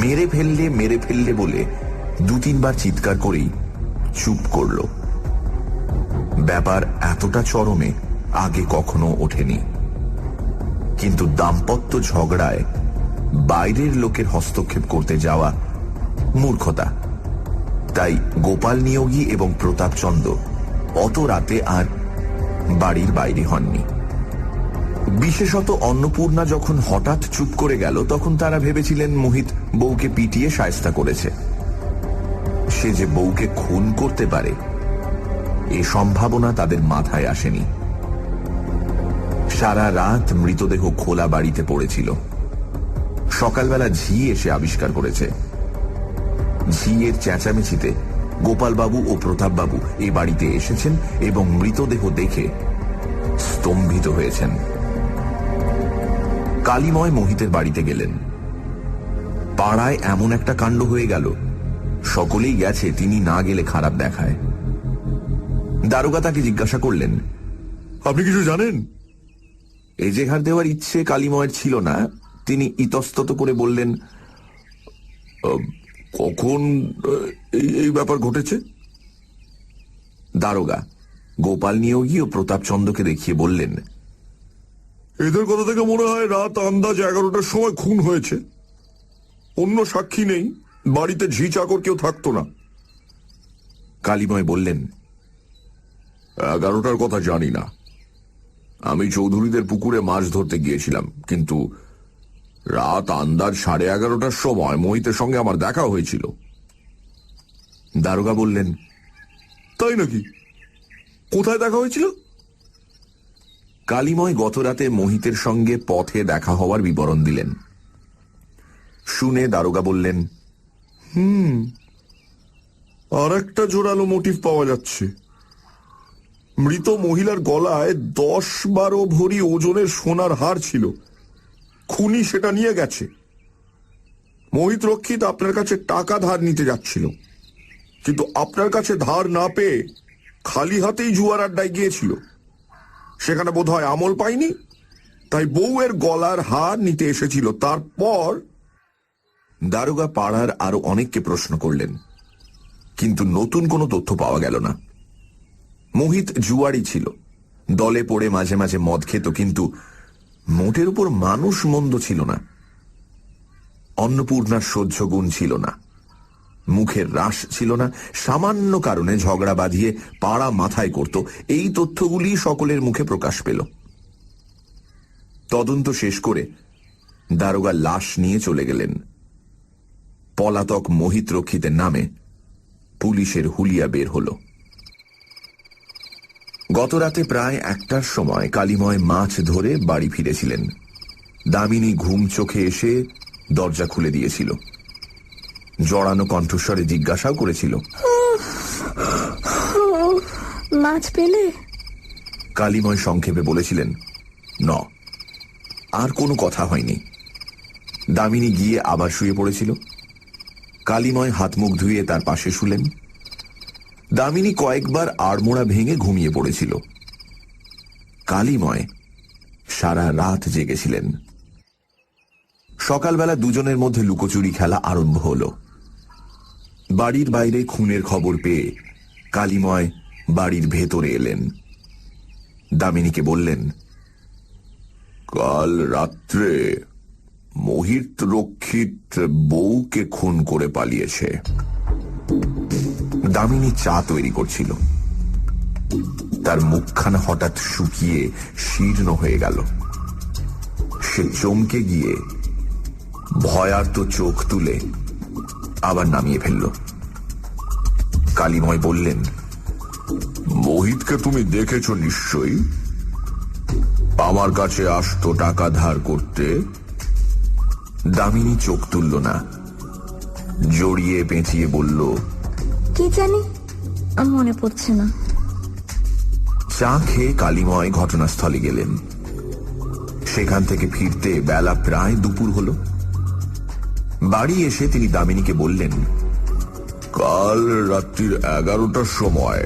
মেরে ফেললে বলে 2-3 বার চিৎকার করেই চুপ করল। ব্যাপার এতটা চরমে আগে কখনো ওঠেনি। কিন্তু দাম্পত্য ঝগড়ায় বাইরের লোকের হস্তক্ষেপ করতে যাওয়া মূর্খতা। তাই গোপাল নিয়োগী এবং প্রতাপচন্দ্র অত রাতে আর বাড়ির বাইরে হননি। বিশেষত অন্নপূর্ণা যখন হঠাৎ চুপ করে গেল তখন তারা ভেবেছিলেন মোহিত বউকে পিটিয়ে শায়েস্তা করেছে। সে যে বউকে খুন করতে পারে এ সম্ভাবনা তাদের মাথায় আসেনি। সারা রাত মৃতদেহ খোলা বাড়িতে পড়েছিল। সকালবেলা ঝি এসে আবিষ্কার করেছে। ঝিয়ের চেঁচামেচিতে গোপালবাবু ও প্রতাপবাবু এ বাড়িতে এসেছেন এবং মৃতদেহ দেখে স্তম্ভিত হয়েছেন। কালীময় মোহিতের বাড়িতে গেলেন। পাড়ায় এমন একটা কাণ্ড হয়ে গেল, সকলেই গেছে, তিনি না গেলে খারাপ দেখায়। দারোগা তাকে জিজ্ঞাসা করলেন, আপনি কিছু জানেন? এজেহার দেওয়ার ইচ্ছে কালীময়ের ছিল না। তিনি ইতস্তত করে বললেন, কখন এই ব্যাপার ঘটেছে? দারোগা গোপাল নিয়োগী ও প্রতাপচন্দ্রকে দেখিয়ে বললেন, এদের কথা থেকে মনে হয় রাত আন্দাজ 11টার সময় খুন হয়েছে। অন্য সাক্ষী নেই, বাড়িতে ঝি চাকর কেউ থাকতো না। কালীময় বললেন, 11টার কথা জানি না। আমি চৌধুরীদের পুকুরে মাছ ধরতে গিয়েছিলাম, কিন্তু রাত আন্দাজ 11:30টার সময় মোহিতের সঙ্গে আমার দেখা হয়েছিল। দারোগা বললেন, তাই নাকি? কোথায় দেখা হয়েছিল? কালীময় গতরাতে মোহিতের সঙ্গে পথে দেখা হওয়ার বিবরণ দিলেন। শুনে দারোগা বললেন, আর একটা জোরালো মোটিভ পাওয়া যাচ্ছে। মৃত মহিলার গলায় 10-12 ভরি ওজনের সোনার হার ছিল। খুনি সেটা নিয়ে গেছে। মোহিত রক্ষিত আপনার কাছে টাকা ধার নিতে যাচ্ছিল, কিন্তু আপনার কাছে ধার না পেয়ে খালি হাতেই জুয়ার আড্ডায় গিয়েছিল। সেখানে বোধহয় আমল পায়নি, তাই বউয়ের গলার হার নিতে এসেছিল। তারপর দারোগা পাড়ার আরো অনেককে প্রশ্ন করলেন, কিন্তু নতুন কোনো তথ্য পাওয়া গেল না। মোহিত জুয়ারি ছিল, দলে পড়ে মাঝে মাঝে মদ খেত, কিন্তু মোটের উপর মানুষ মন্দ ছিল না। অন্নপূর্ণার সহ্য গুণ ছিল না, মুখের রাস ছিল না, সামান্য কারণে ঝগড়া বাঁধিয়ে পাড়া মাথায় করত। এই তথ্যগুলি সকলের মুখে প্রকাশ পেল। তদন্ত শেষ করে দারোগা লাশ নিয়ে চলে গেলেন। পলাতক মোহিত রক্ষিতের নামে পুলিশের হুলিয়া বের হল। গতরাতে প্রায় 1টার সময় কালীময় মাছ ধরে বাড়ি ফিরেছিলেন। দামিনী ঘুম চোখে এসে দরজা খুলে দিয়েছিল। জড়ানো কণ্ঠস্বরে জিজ্ঞাসাও করেছিল, মাছ পেলে? কালীময় সংক্ষেপে বলেছিলেন, ন। আর কোনো কথা হয়নি। দামিনী গিয়ে আবার শুয়ে পড়েছিল। কালীময় হাত মুখ ধুয়ে তার পাশে শুলেন। দামিনী কয়েকবার আড়মোড়া ভেঙে ঘুমিয়ে পড়েছিল। কালীময় সারা রাত জেগেছিলেন। সকালবেলা দুজনের মধ্যে লুকোচুরি খেলা আরম্ভ হল। বাড়ির বাইরে খুনের খবর পেয়ে কালীময় বাড়ির ভেতরে এলেন। দামিনীকে বললেন, কাল রাত্রে মোহিত রক্ষিত বউকে খুন করে পালিয়েছে। দামিনী চা তৈরি করছিল। তার মুখখানা হঠাৎ শুকিয়ে শীর্ণ হয়ে গেল। সে চমকে গিয়ে ভয়ার্ত চোখ তুলে আবার নামিয়ে ফেলল। কালীময় বললেন, মোহিতকে তুমি দেখেছ নিশ্চয়ই? আমার কাছে আসতো টাকা ধার করতে। দামিনী চোখ তুলল না, জড়িয়ে পেঁচিয়ে বলল, কি জানি, মনে পড়ছে না। চা খেয়ে কালীময় ঘটনাস্থলে গেলেন। সেখান থেকে ফিরতে বেলা প্রায় দুপুর হল। বাড়ি এসে তিনি দামিনীকে বললেন, কাল রাত্রির 11টার সময়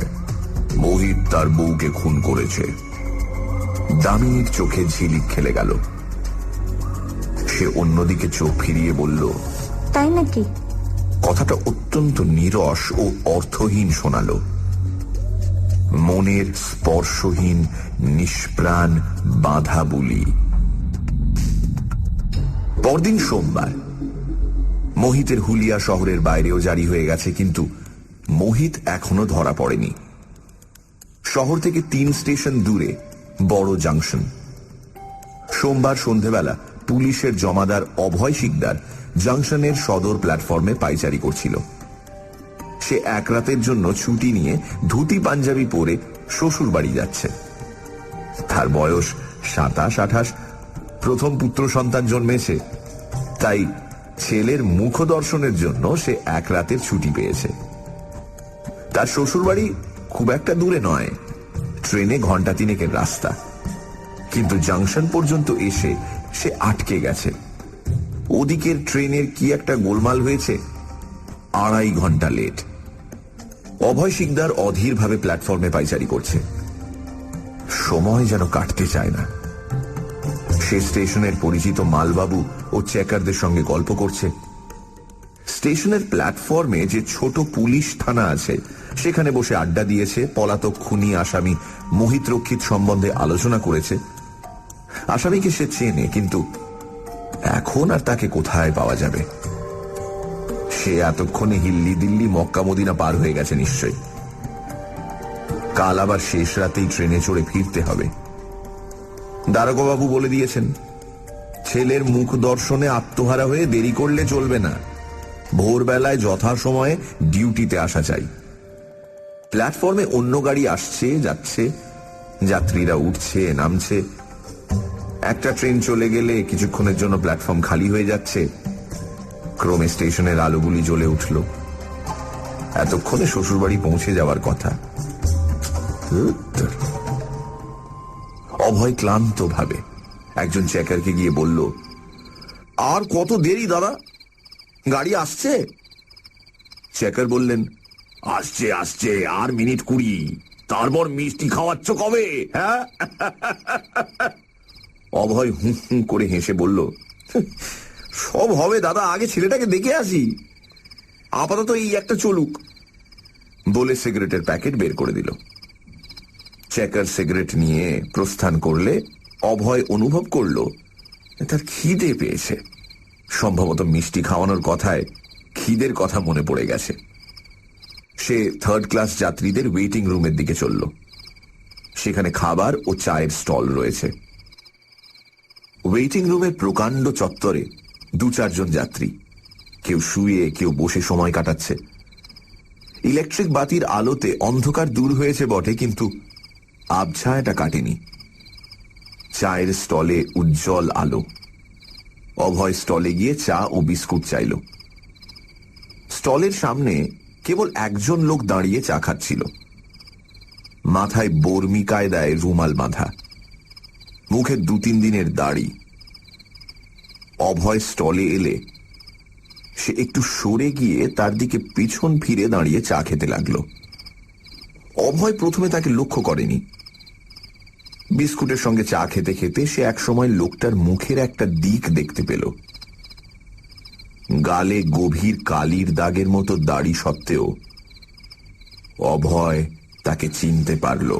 মোহিত তার বউকে খুন করেছে। দামিনীর চোখে ঝিলিক খেলে গেল। সে অন্যদিকে চোখ ফিরিয়ে বলল, তাই নাকি? কথাটা অত্যন্ত নীরস ও অর্থহীন শোনালো। মনের স্পর্শহীন নিষ্প্রাণ বাঁধা বুলি। পরদিন সোমবার। মোহিতের হুলিয়া শহরের বাইরেও জারি হয়ে গেছে, কিন্তু মোহিত এখনো ধরা পড়েনি। শহর থেকে 3 স্টেশন দূরে বড় জাংশন। সোমবার সন্ধেবেলা পুলিশের জমাদার অভয় শিকদার জাংশনের সদর প্ল্যাটফর্মে পাইচারি করছিল। সে এক রাতের জন্য ছুটি নিয়ে ধুতি পাঞ্জাবি পরে শ্বশুর বাড়ি যাচ্ছে। তার বয়স 27-28, প্রথম পুত্র সন্তান জন্মেছে, তাই ছেলের মুখ দর্শনের জন্য সে এক রাতের ছুটি পেয়েছে। তার শ্বশুর বাড়ি খুব একটা দূরে নয়, ট্রেনে ঘন্টা 3 রাস্তা, কিন্তু জাংশন পর্যন্ত এসে সে আটকে গেছে। ওদিকের ট্রেনের কি একটা গোলমাল হয়েছে, 2.5 ঘন্টা লেট। অভয় শিকদার অধীরভাবে প্ল্যাটফর্মে পাইচারি করছে। সময় যেন কাটতে চায় না। সে স্টেশনের পরিচিত মালবাবু ও চেকারদের সঙ্গে গল্প করছে। স্টেশনের প্ল্যাটফর্মে যে ছোট পুলিশ থানা আছে, সেখানে বসে আড্ডা দিয়েছে, পলাতক খুনি আসামি মোহিত রক্ষিত সম্বন্ধে আলোচনা করেছে। আসামিকে সে চেনে, কিন্তু এখন আর তাকে কোথায় পাওয়া যাবে? সে এতক্ষণে হিল্লি দিল্লি মক্কা মদিনা পার হয়ে গেছে নিশ্চয়ই। কাল আবার শেষ রাতেই ট্রেনে চড়ে ফিরতে হবে। দারোগাবাবু বলে দিয়েছেন, ছেলের মুখ দর্শনে আত্মহারা হয়ে দেরি করলে চলবে না। ভোরবেলায় যথাসময়ে ডিউটিতে আসা চাই। প্ল্যাটফর্মে অন্য গাড়ি আসছে যাচ্ছে, যাত্রীরা উঠছে নামছে। একটা ট্রেন চলে গেলে কিছুক্ষণের জন্য প্ল্যাটফর্ম খালি হয়ে যাচ্ছে। ক্রমে স্টেশনের আলোগুলি জ্বলে উঠল। এতক্ষণে শ্বশুরবাড়ি পৌঁছে যাওয়ার কথা। অভয় ক্লান্ত ভাবে একজন চেকারকে গিয়ে বলল, আর কত দেরি দাদা, গাড়ি আসছে? চেকার বললেন, আসছে আসছে, আর মিনিট 20। তারপর মিষ্টি খাওয়াচ্ছ কবে? হ্যাঁ। অভয় হুঁ হুঁ করে হেসে বলল, সব হবে দাদা, আগে ছেলেটাকে দেখে আসি, আপাতত এই একটা চলুক, বলে সিগারেটের প্যাকেট বের করে দিল। চেকার সিগারেট নিয়ে প্রস্থান করলে অভয় অনুভব করল তার খিদে পেয়েছে। সম্ভবত মিষ্টি খাওয়ানোর কথায় খিদের কথা মনে পড়ে গেছে। সে 3rd ক্লাস যাত্রীদের ওয়েটিং রুমের দিকে চলল। সেখানে খাবার ও চায়ের স্টল রয়েছে। ওয়েটিং রুমের প্রকাণ্ড চত্বরে 2-4 জন যাত্রী, কেউ শুয়ে কেউ বসে সময় কাটাচ্ছে। ইলেকট্রিক বাতির আলোতে অন্ধকার দূর হয়েছে বটে, কিন্তু আবছায়াটা কাটেনি। চায়ের স্টলে উজ্জ্বল আলো। অভয় স্টলে গিয়ে চা ও বিস্কুট চাইল। স্টলের সামনে কেবল একজন লোক দাঁড়িয়ে চা খাচ্ছিল। মাথায় বর্মি কায়দায় রুমাল বাঁধা, মুখে 2-3 দিনের দাড়ি। অভয় স্টলে এলে সে একটু সরে গিয়ে তার দিকে পিছন ফিরে দাঁড়িয়ে চা খেতে লাগলো। অভয় প্রথমে তাকে লক্ষ্য করেনি। বিস্কুটের সঙ্গে চা খেতে খেতে সে একসময় লোকটার মুখের একটা দিক দেখতে পেল। গালে গভীর কালির দাগের মতো দাড়ি সত্ত্বেও অভয় তাকে চিনতে পারল।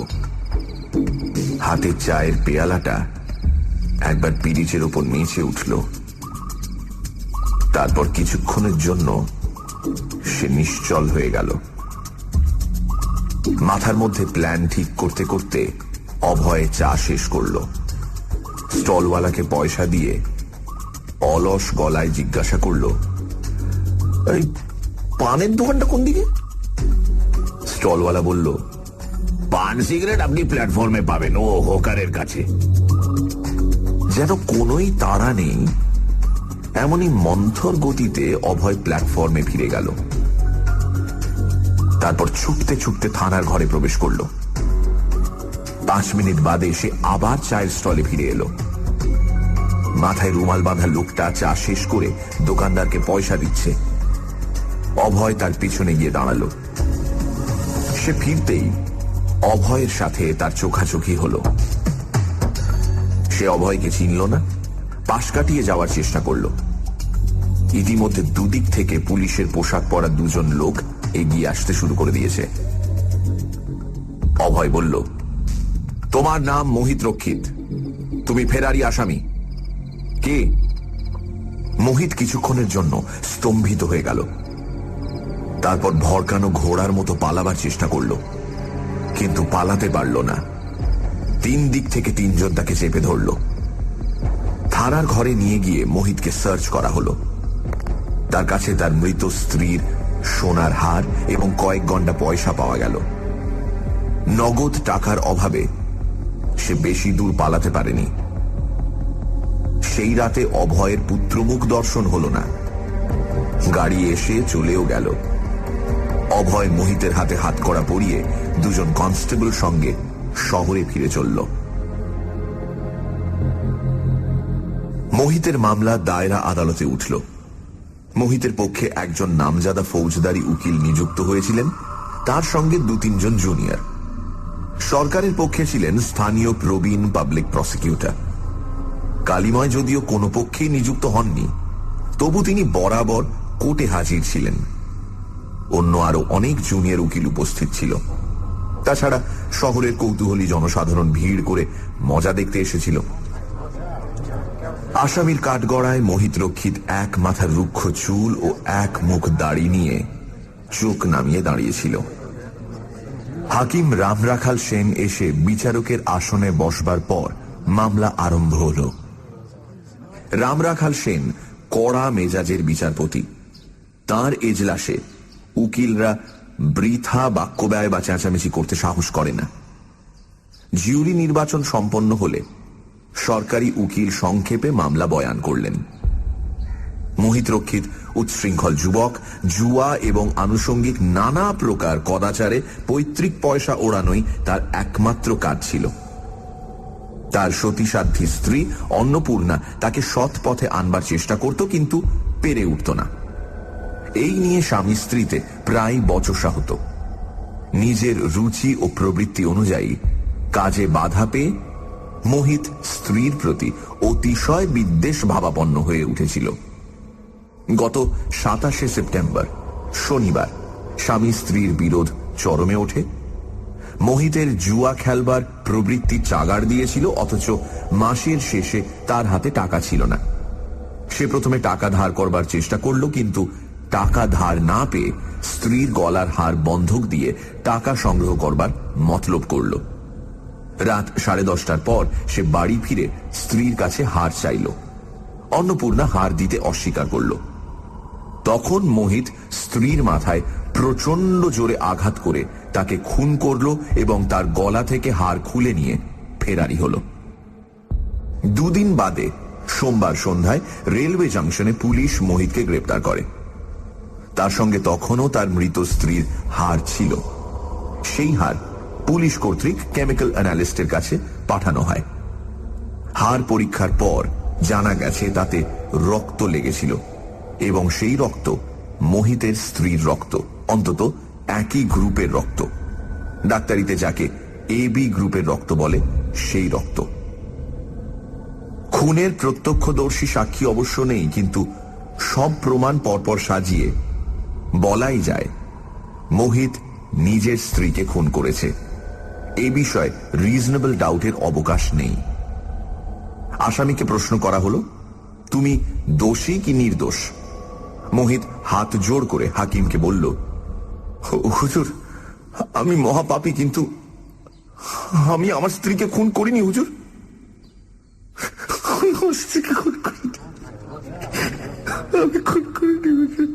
হাতের চায়ের পেয়ালাটা একবার পিরিচের ওপর নেচে উঠল। তারপর কিছুক্ষণের জন্য সে নিশ্চল হয়ে গেল। মাথার মধ্যে প্ল্যান ঠিক করতে করতে অভয় চা শেষ করল। স্টলওয়ালাকে পয়সা দিয়ে অলস গলায় জিজ্ঞাসা করল, এই পানের দোকানটা কোন দিকে? স্টলওয়ালা বলল, পান সিগারেট আপনি প্ল্যাটফর্মে পাবেন, ও হোকারের কাছে। যেন কোনোই তাড়া নেই, এমনই মন্থর গতিতে অভয় প্ল্যাটফর্মে ফিরে গেল। তারপর ছুটতে ছুটতে থানার ঘরে প্রবেশ করল। 5 মিনিট বাদে সে আবার চায়ের স্টলে ফিরে এলো। মাথায় রুমাল বাঁধা লোকটা চা শেষ করে দোকানদারকে পয়সা দিচ্ছে। অভয় তার পিছনে গিয়ে দাঁড়ালো। সে ফিরতেই অভয়ের সাথে তার চোখাচোখি হলো। সে অভয়কে চিনল না, পাশ কাটিয়ে যাওয়ার চেষ্টা করল। ইতিমধ্যে দুদিক থেকে পুলিশের পোশাক পরা দুজন লোক এগিয়ে আসতে শুরু করে দিয়েছে। অভয় বলল, তোমার নাম মোহিত রক্ষিত, তুমি ফেরারি আসামি। কে? মোহিত কিছুক্ষণের জন্য স্তম্ভিত হয়ে গেল। তারপর ভরকানো ঘোড়ার মতো পালাবার চেষ্টা করল, কিন্তু পালাতে পারল না। তিন দিক থেকে তিনজন তাকে চেপে ধরল। থানার ঘরে নিয়ে গিয়ে মোহিতকে সার্চ করা হলো। তার কাছে তার মৃত স্ত্রীর সোনার হার এবং কয়েক গন্ডা পয়সা পাওয়া গেল। নগদ টাকার অভাবে সে বেশি দূর পালাতে পারেনি। সেই রাতে অভয়ের পুত্রমুখ দর্শন হলো না। গাড়ি এসে চলেও গেল। অভয় মোহিতের হাতে হাতকড়া পরিয়ে দুজন কনস্টেবল সঙ্গে শহরে ফিরে চলল। মোহিতের মামলা দায়রা আদালতে উঠল। মোহিতের পক্ষে একজন নামজাদা ফৌজদারি উকিল নিযুক্ত হয়েছিলেন, তার সঙ্গে দু তিনজন জুনিয়র। সরকারের পক্ষে ছিলেন স্থানীয় প্রবীণ পাবলিক প্রসিকিউটর। কালিময় যদিও কোনো পক্ষেই নিযুক্ত হননি, তবু তিনি বরাবর কোর্টে হাজির ছিলেন। অন্য আরো অনেক জুনিয়র উকিল উপস্থিত ছিল। তাছাড়া শহরের কৌতূহলী জনসাধারণ ভিড় করে মজা দেখতে এসেছিল। আসামির কাঠগড়ায় মোহিত রক্ষিত এক মাথার রুক্ষ চুল ও এক মুখ দাড়ি নিয়ে চোখ নামিয়ে দাঁড়িয়েছিল। হাকিম রামরাখাল সেন এসে বিচারকের আসনে বসবার পর মামলা আরম্ভ হল। রামরাখাল সেন কড়া মেজাজের বিচারপতি। তাঁর এজলাসে উকিলরা বৃথা বাক্যব্যয় বা চেঁচামেচি করতে সাহস করে না। জিউরি নির্বাচন সম্পন্ন হলে সরকারি উকিল সংক্ষেপে মামলা বয়ান করলেন। মোহিত রক্ষিত উচ্ছৃঙ্খল যুবক, জুয়া এবং আনুষঙ্গিক নানা প্রকার কদাচারে পৈতৃক পয়সা ওড়ানোই তার একমাত্র কাজ ছিল। তার সতীসাধ্যী স্ত্রী অন্নপূর্ণা তাকে সৎ পথে আনবার চেষ্টা করত, কিন্তু পেরে উঠত না। এই নিয়ে স্বামী স্ত্রীতে প্রায় বচসা হতো। নিজের রুচি ও প্রবৃত্তি অনুযায়ী কাজে বাধা পেয়ে মোহিত স্ত্রীর প্রতি অতিশয় বিদ্বেষ ভাবাপন্ন হয়ে উঠেছিল। গত 27 সেপ্টেম্বর শনিবার স্বামী স্ত্রীর বিরোধ চরমে ওঠে। মোহিতের জুয়া খেলবার প্রবৃত্তি চাগাড় দিয়েছিল, অথচ মাসের শেষে তার হাতে টাকা ছিল না। সে প্রথমে টাকা ধার করবার চেষ্টা করল, কিন্তু টাকা ধার না পেয়ে স্ত্রীর গলার হার বন্ধক দিয়ে টাকা সংগ্রহ করবার মতলব করল। রাত 10:30টার পর সে বাড়ি ফিরে স্ত্রীর কাছে হার চাইল। অন্নপূর্ণা হার দিতে অস্বীকার করল। তখন মোহিত স্ত্রীর মাথায় প্রচন্ড জোরে আঘাত করে তাকে খুন করল এবং তার গলা থেকে হার খুলে নিয়ে ফেরারি হল। দুদিন বাদে সোমবার সন্ধ্যায় রেলওয়ে জাংশনে পুলিশ মোহিতকে গ্রেপ্তার করে। তার সঙ্গে তখনও তার মৃত স্ত্রীর হার ছিল। সেই হার পুলিশ কর্তৃক কেমিক্যাল অ্যানালিস্টের কাছে পাঠানো হয়। হার পরীক্ষার পর জানা গেছে তাতে রক্ত লেগেছিল এবং সেই রক্ত মোহিতের স্ত্রীর রক্ত, অন্তত একই গ্রুপের রক্ত। ডাক্তারিতে যাকে AB গ্রুপের রক্ত বলে সেই রক্ত। খুনের প্রত্যক্ষদর্শী সাক্ষী অবশ্য নেই, কিন্তু সব প্রমাণ পরপর সাজিয়ে বলাই যায় মোহিত নিজের স্ত্রীকে খুন করেছে। এই বিষয়ে রিজনেবল ডাউটের অবকাশ নেই। আসামিকে প্রশ্ন করা হলো, তুমি দোষী কি নির্দোষ? মোহিত হাত জোড় করে হাকিমকে বলল, হুজুর, আমি মহাপাপী, কিন্তু আমি আমার স্ত্রীকে খুন করিনি হুজুর। আমি খুন করিনি হুজুর।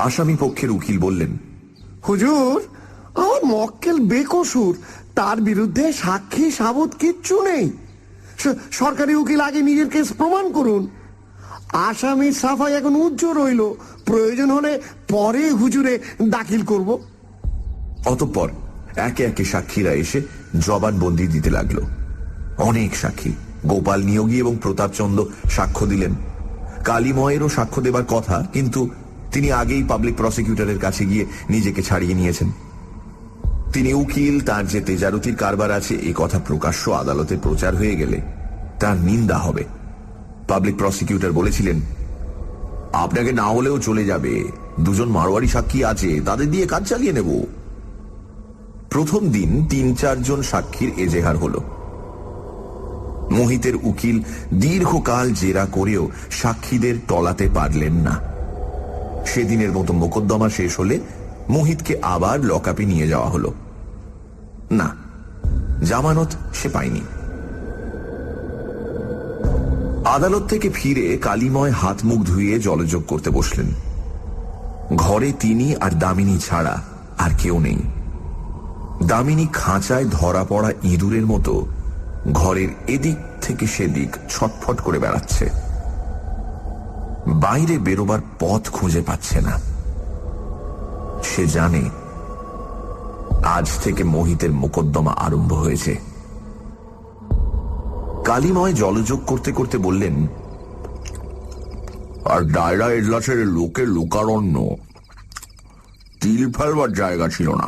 আসামি পক্ষের উকিল বললেন, হুজুর, আমার মক্কেল বেকসুর, তার বিরুদ্ধে সাক্ষী সাবুত কিচ্ছু নেই। সরকারি উকিল আগে নিজের কেস প্রমাণ করুন। আসামির সাফাই এখন উজ্জ্বল রইল, প্রয়োজন হলে পরে হুজুরে দাখিল করব। অতঃপর একে একে সাক্ষীরা এসে জবানবন্দি দিতে লাগলো। অনেক সাক্ষী, গোপাল নিয়োগী এবং প্রতাপচন্দ্র সাক্ষ্য দিলেন। কালিময়েরও সাক্ষ্য দেবার কথা, কিন্তু তিনি আগেই পাবলিক প্রসিকিউটরের কাছে গিয়ে নিজেকে ছাড়িয়ে নিয়েছেন। তিনি উকিল, তার যে তেজারতির কারবার আছে এ কথা প্রকাশ্য আদালতে প্রচার হয়ে গেলে তার নিন্দা হবে। পাবলিক প্রসিকিউটর বলেছিলেন, আপনাকে না হলেও চলে যাবে, দুজন মারোয়ারি সাক্ষী আছে, তাদের দিয়ে কাজ চালিয়ে নেব। প্রথম দিন ৩-৪ জন সাক্ষীর এজেহার হল। মোহিতের উকিল দীর্ঘকাল জেরা করেও সাক্ষীদের টলাতে পারলেন না। সেদিনের মতো মোকদ্দমা শেষ হলে মোহিতকে আবার লকআপে নিয়ে যাওয়া হলো। না, জামানত সে পায়নি। আদালত থেকে ফিরে কালিময় হাত মুখ ধুয়ে জলযোগ করতে বসলেন। ঘরে তিনি আর দামিনী ছাড়া আর কেউ নেই। দামিনী খাঁচায় ধরা পড়া ইঁদুরের মতো ঘরের এদিক থেকে সেদিক ছটফট করে বেড়াচ্ছে। বাইরে বেরোবার পথ খুঁজে পাচ্ছে না। সে জানে আজ থেকে মোহিতের মোকদ্দমা আরম্ভ হয়েছে। কালিময় জলযোগ করতে করতে বললেন, আর ডায়রা এজলাসের লোকের লোকারণ্য, তিল ফেলবার জায়গা ছিল না।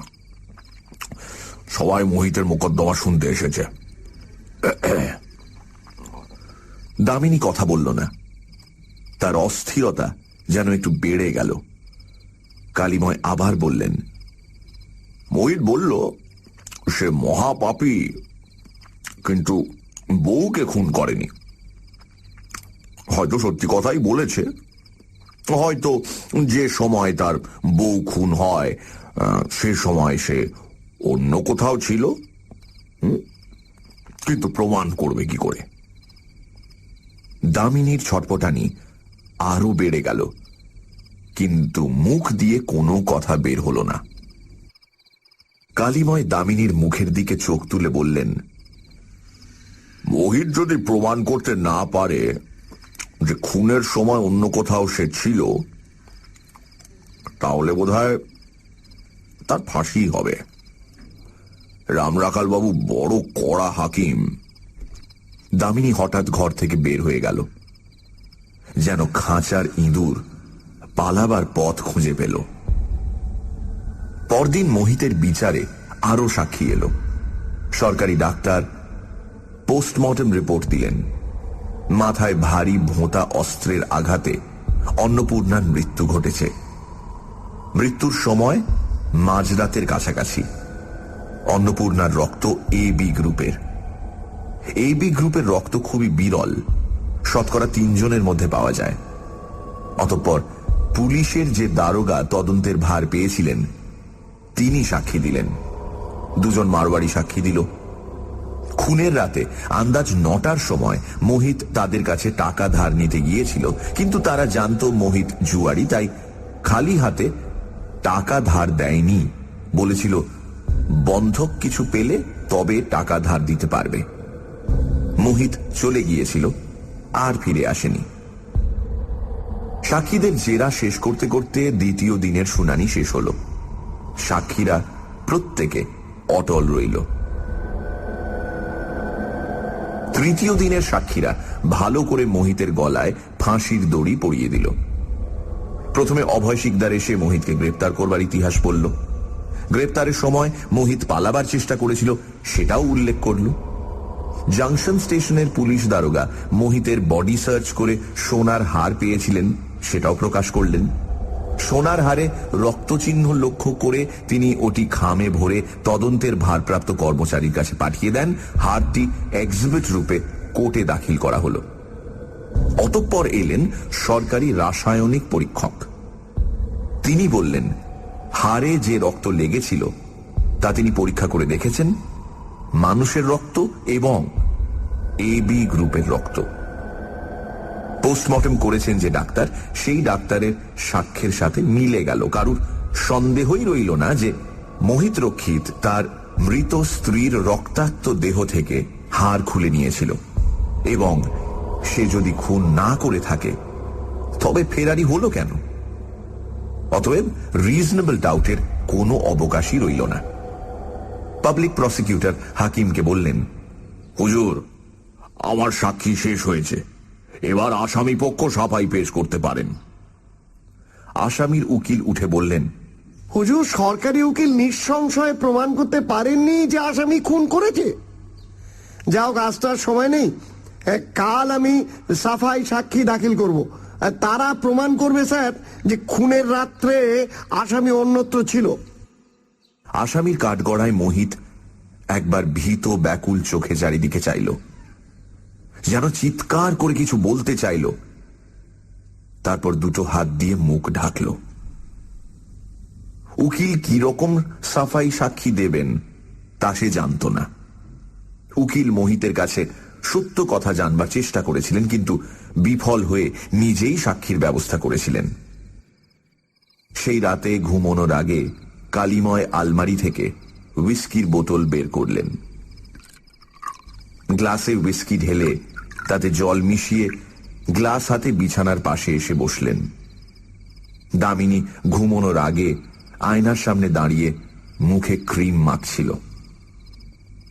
সবাই মোহিতের মোকদ্দমা শুনতে এসেছে। দামিনী কথা বলল না। তার অস্থিরতা যেন একটু বেড়ে গেল। কালিময় আবার বললেন, মোহিত বলল সে মহাপাপী, কিন্তু বউকে খুন করেনি। হয়তো সত্যি কথাই বলেছে, হয়তো যে সময় তার বউ খুন হয় সে সময় সে অন্য কোথাও ছিল, কিন্তু প্রমাণ করবে কি করে? দামিনীর ছটপটানি আরো বেড়ে গেল, কিন্তু মুখ দিয়ে কোনো কথা বের হলো না। কালিময় দামিনীর মুখের দিকে চোখ তুলে বললেন, মোহিত যদি প্রমাণ করতে না পারে যে খুনের সময় অন্য কোথাও সে ছিল, তাহলে বোধহয় তার ফাঁসি হবে। রামরাখাল বাবু বড় কড়া হাকিম। দামিনী হঠাৎ ঘর থেকে বের হয়ে গেল, যেন খাঁচার ইঁদুর পালাবার পথ খুঁজে পেল। পরদিন মোহিতের বিচারে আরো সাক্ষী এলো। সরকারি ডাক্তার পোস্টমর্টম রিপোর্ট দিলেন। মাথায় ভারী ভোঁতা অস্ত্রের আঘাতে অন্নপূর্ণার মৃত্যু ঘটেছে। মৃত্যুর সময় মাঝরাতের কাছাকাছি। অন্নপূর্ণার রক্ত AB গ্রুপের। AB গ্রুপের রক্ত খুবই বিরল, শতকরা 3 জনের মধ্যে পাওয়া যায়। অতঃপর পুলিশের যে দারোগা তদন্তের ভার পেয়েছিলেন তিনি সাক্ষী দিলেন। 2 জন মারওয়ারি সাক্ষী দিল। খুনের রাতে আন্দাজ 9টার সময় মোহিত তাদের কাছে টাকা ধার নিতে গিয়েছিল, কিন্তু তারা জানতো মোহিত জুয়ারি, তাই খালি হাতে টাকা ধার দেয়নি। বলেছিল বন্ধক কিছু পেলে তবে টাকা ধার দিতে পারবে। মোহিত চলে গিয়েছিল, আর ফিরে আসেনি। সাক্ষীদের জেরা শেষ করতে করতে দ্বিতীয় দিনের শুনানি শেষ হল। সাক্ষীরা প্রত্যেকে অটল রইল। তৃতীয় দিনের সাক্ষীরা ভালো করে মোহিতের গলায় ফাঁসির দড়ি পরিয়ে দিল। প্রথমে অভয় শিকদার এসে মোহিতকে গ্রেপ্তার করবার ইতিহাস বলল। গ্রেপ্তারের সময় মোহিত পালাবার চেষ্টা করেছিল সেটাও উল্লেখ করল। জংশন স্টেশনের পুলিশ দারোগা মোহিতের বডি সার্চ করে সোনার হার পেয়েছিলেন সেটাও প্রকাশ করলেন। সোনার হারে রক্তচিহ্ন লক্ষ্য করে তিনি ওটি খামে ভরে তদন্তের ভারপ্রাপ্ত কর্মচারীর কাছে পাঠিয়ে দেন। হারটি এক্সিবিট রূপে কোর্টে দাখিল করা হলো। অতঃপর এলেন সরকারি রাসায়নিক পরীক্ষক। তিনি বললেন হারে যে রক্ত লেগেছিল তা তিনি পরীক্ষা করে দেখেছেন মানুষের রক্ত এবং AB গ্রুপের রক্ত। পোস্টমর্টম করেছেন যে ডাক্তার, সেই ডাক্তারের সাক্ষ্যের সাথে মিলে গেল। কারুর সন্দেহই রইল না যে মোহিত রক্ষিত তার মৃত স্ত্রীর রক্তাক্ত দেহ থেকে হাড় খুলে নিয়েছিল, এবং সে যদি খুন না করে থাকে তবে ফেরারি হলো কেন? অতএব রিজনেবল ডাউটের কোনো অবকাশই রইল না। পাবলিক প্রসিকিউটর হাকিমকে বললেন, হুজুর, আমার সাক্ষী শেষ হয়েছে, এবার আসামি পক্ষ সাফাই পেশ করতে পারেন। আসামির উকিল উঠে বললেন, হুজুর, সরকারি উকিল নিঃসংশয়ে প্রমাণ করতে পারেননি যে আসামি খুন করেছে। যাও, কাজটার সময় নেই। কাল আমি সাফাই সাক্ষী দাখিল করব। তারা প্রমাণ করবে স্যার যে খুনের রাত্রে আসামি অন্যত্র ছিল। আসামির কাঠগড়ায় মোহিত একবার ভীত ব্যাকুল চোখে চারিদিকে চাইল, যেন চিৎকার করে কিছু বলতে চাইল। তারপর দুটো হাত দিয়ে মুখ ঢাকল। উকিল কি রকম সাফাই সাক্ষী দেবেন তা সে জানত না। উকিল মোহিতের কাছে সত্য কথা জানবার চেষ্টা করেছিলেন, কিন্তু বিফল হয়ে নিজেই সাক্ষীর ব্যবস্থা করেছিলেন। সেই রাতে ঘুমানোর আগে কালিময় আলমারি থেকে হুইস্কির বোতল বের করলেন। গ্লাসে হুইস্কি ঢেলে তাতে জল মিশিয়ে গ্লাস হাতে বিছানার পাশে এসে বসলেন। দামিনী ঘুমানোর আগে আয়নার সামনে দাঁড়িয়ে মুখে ক্রিম মাখছিল।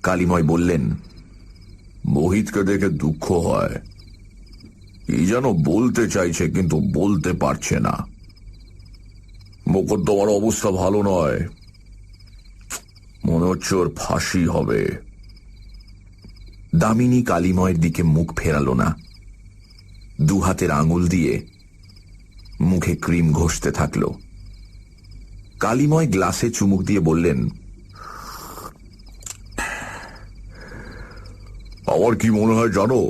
কালিময় বললেন, মোহিতকে দেখে দুঃখ হয়। কি যেন বলতে চাইছে কিন্তু বলতে পারছে না। মোকদ্দমার অবস্থা ভালো নয়, মনে হচ্ছে ওর ফাঁসি হবে। দামিনী কালিময়ের দিকে মুখ ফেরালো না, দু হাতের আঙুল দিয়ে মুখে ক্রিম ঘষতে থাকল। কালিময় গ্লাসে চুমুক দিয়ে বললেন, আমার কি মনে হয় জানো,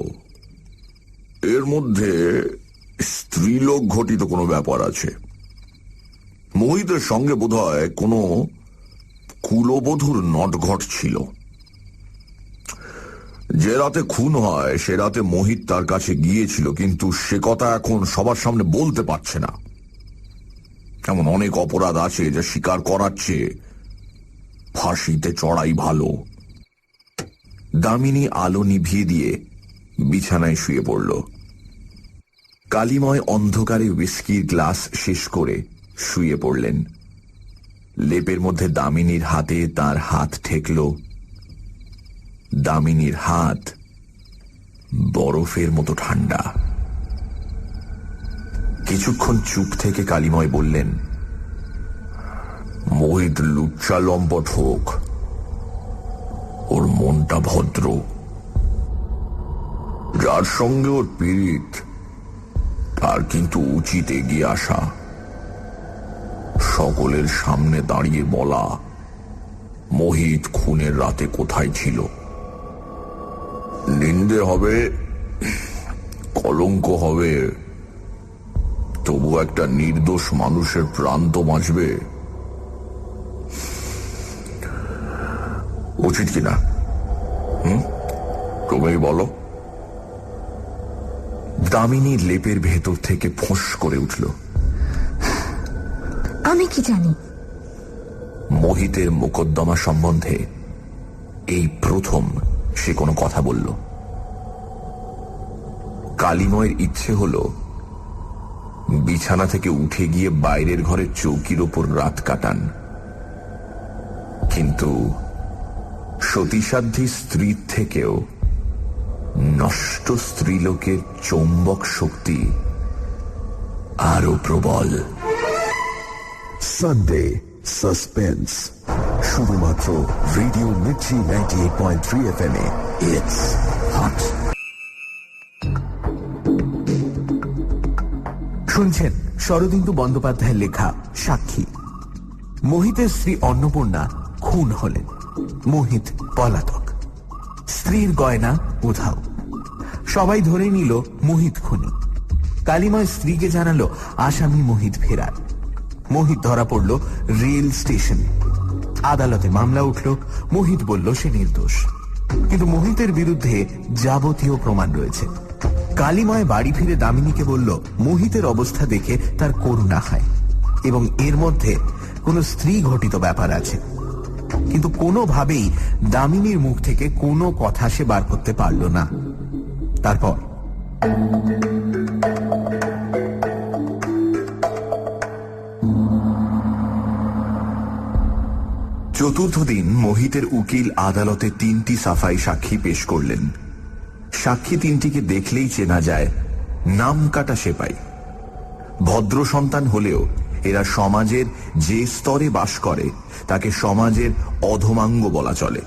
এর মধ্যে স্ত্রীলোক ঘটিত কোনো ব্যাপার আছে। মোহিতের সঙ্গে বোধহয় কোনো কুলবধূর নটঘট ছিল। যে রাতে খুন হয় সে রাতে মোহিত তার কাছে গিয়েছিল, কিন্তু সে কথা এখন সবার সামনে বলতে পারছে না। এমন অনেক অপরাধ আছে যা স্বীকার করার চেয়ে ফাঁসিতে চড়াই ভালো। দামিনী আলো নিভিয়ে দিয়ে বিছানায় শুয়ে পড়ল। কালিময় অন্ধকারে হুইস্কির গ্লাস শেষ করে শুয়ে পড়লেন। লেপের মধ্যে দামিনীর হাতে তার হাত ঠেকল। দামিনীর হাত বরফের মতো ঠান্ডা। কিছুক্ষণ চুপ থেকে কালিময় বললেন, মোহিত লুচ্চা লম্পট হোক, ওর মনটা ভদ্র। যার সঙ্গে ওর পীড়িত তার কিন্তু উচিত এগিয়ে আসা, সকলের সামনে দাঁড়িয়ে বলা মোহিত খুনের রাতে কোথায় ছিল। নিন্দে হবে, কলঙ্ক হবে, তবু একটা নির্দোষ মানুষের প্রাণ তো বাঁচবে। উচিত কিনা তুমিই বলো। দামিনীর লেপের ভেতর থেকে ফোঁস করে উঠল, আমি কি জানি? মোহিতের মোকদ্দমা সম্বন্ধে এই প্রথম সে কোনো কথা বলল। কালিময়ের ইচ্ছে হল বিছানা থেকে উঠে গিয়ে বাইরের ঘরের চৌকির ওপর রাত কাটান, কিন্তু সতীসাধ্যী স্ত্রীর থেকেও নষ্ট স্ত্রীলোকের চৌম্বক শক্তি আরো প্রবল। সানডে সাসপেন্স, শুধুমাত্র radio Mirchi 98.3 FM A. It's hot. শুনছেন শরদিন্দু বন্দ্যোপাধ্যায়ের লেখা সাক্ষী। মোহিতের স্ত্রী অন্নপূর্ণা খুন হলেন, মোহিত পলাতক। স্ত্রীর গয়না উধাও। সবাই ধরে নিল মোহিত খুনি। কালিময় স্ত্রীকে জানালো আসামি মোহিত ফেরার। মোহিত ধরা পড়ল রেল স্টেশনে। আদালতে মামলা উঠল। মোহিত বলল সে নির্দোষ, কিন্তু মোহিতের বিরুদ্ধে যাবতীয় প্রমাণ রয়েছে। কালিময় বাড়ি ফিরে দামিনীকে বলল মোহিতের অবস্থা দেখে তার করুণা হয় এবং এর মধ্যে কোনো স্ত্রী ঘটিত ব্যাপার আছে, কিন্তু কোনোভাবেই দামিনীর মুখ থেকে কোনো কথা সে বার করতে পারল না। তারপর চতুর্থ দিন মোহিতের উকিল আদালতে 3টি সাফাই সাক্ষী পেশ করলেন। সাক্ষী 3টিকে দেখলেই চেনা যায় নাম কাটা সেপাই। ভদ্র সন্তান হলেও এরা সমাজের যে স্তরে বাস করে তাকে সমাজের অধমাঙ্গ বলা চলে।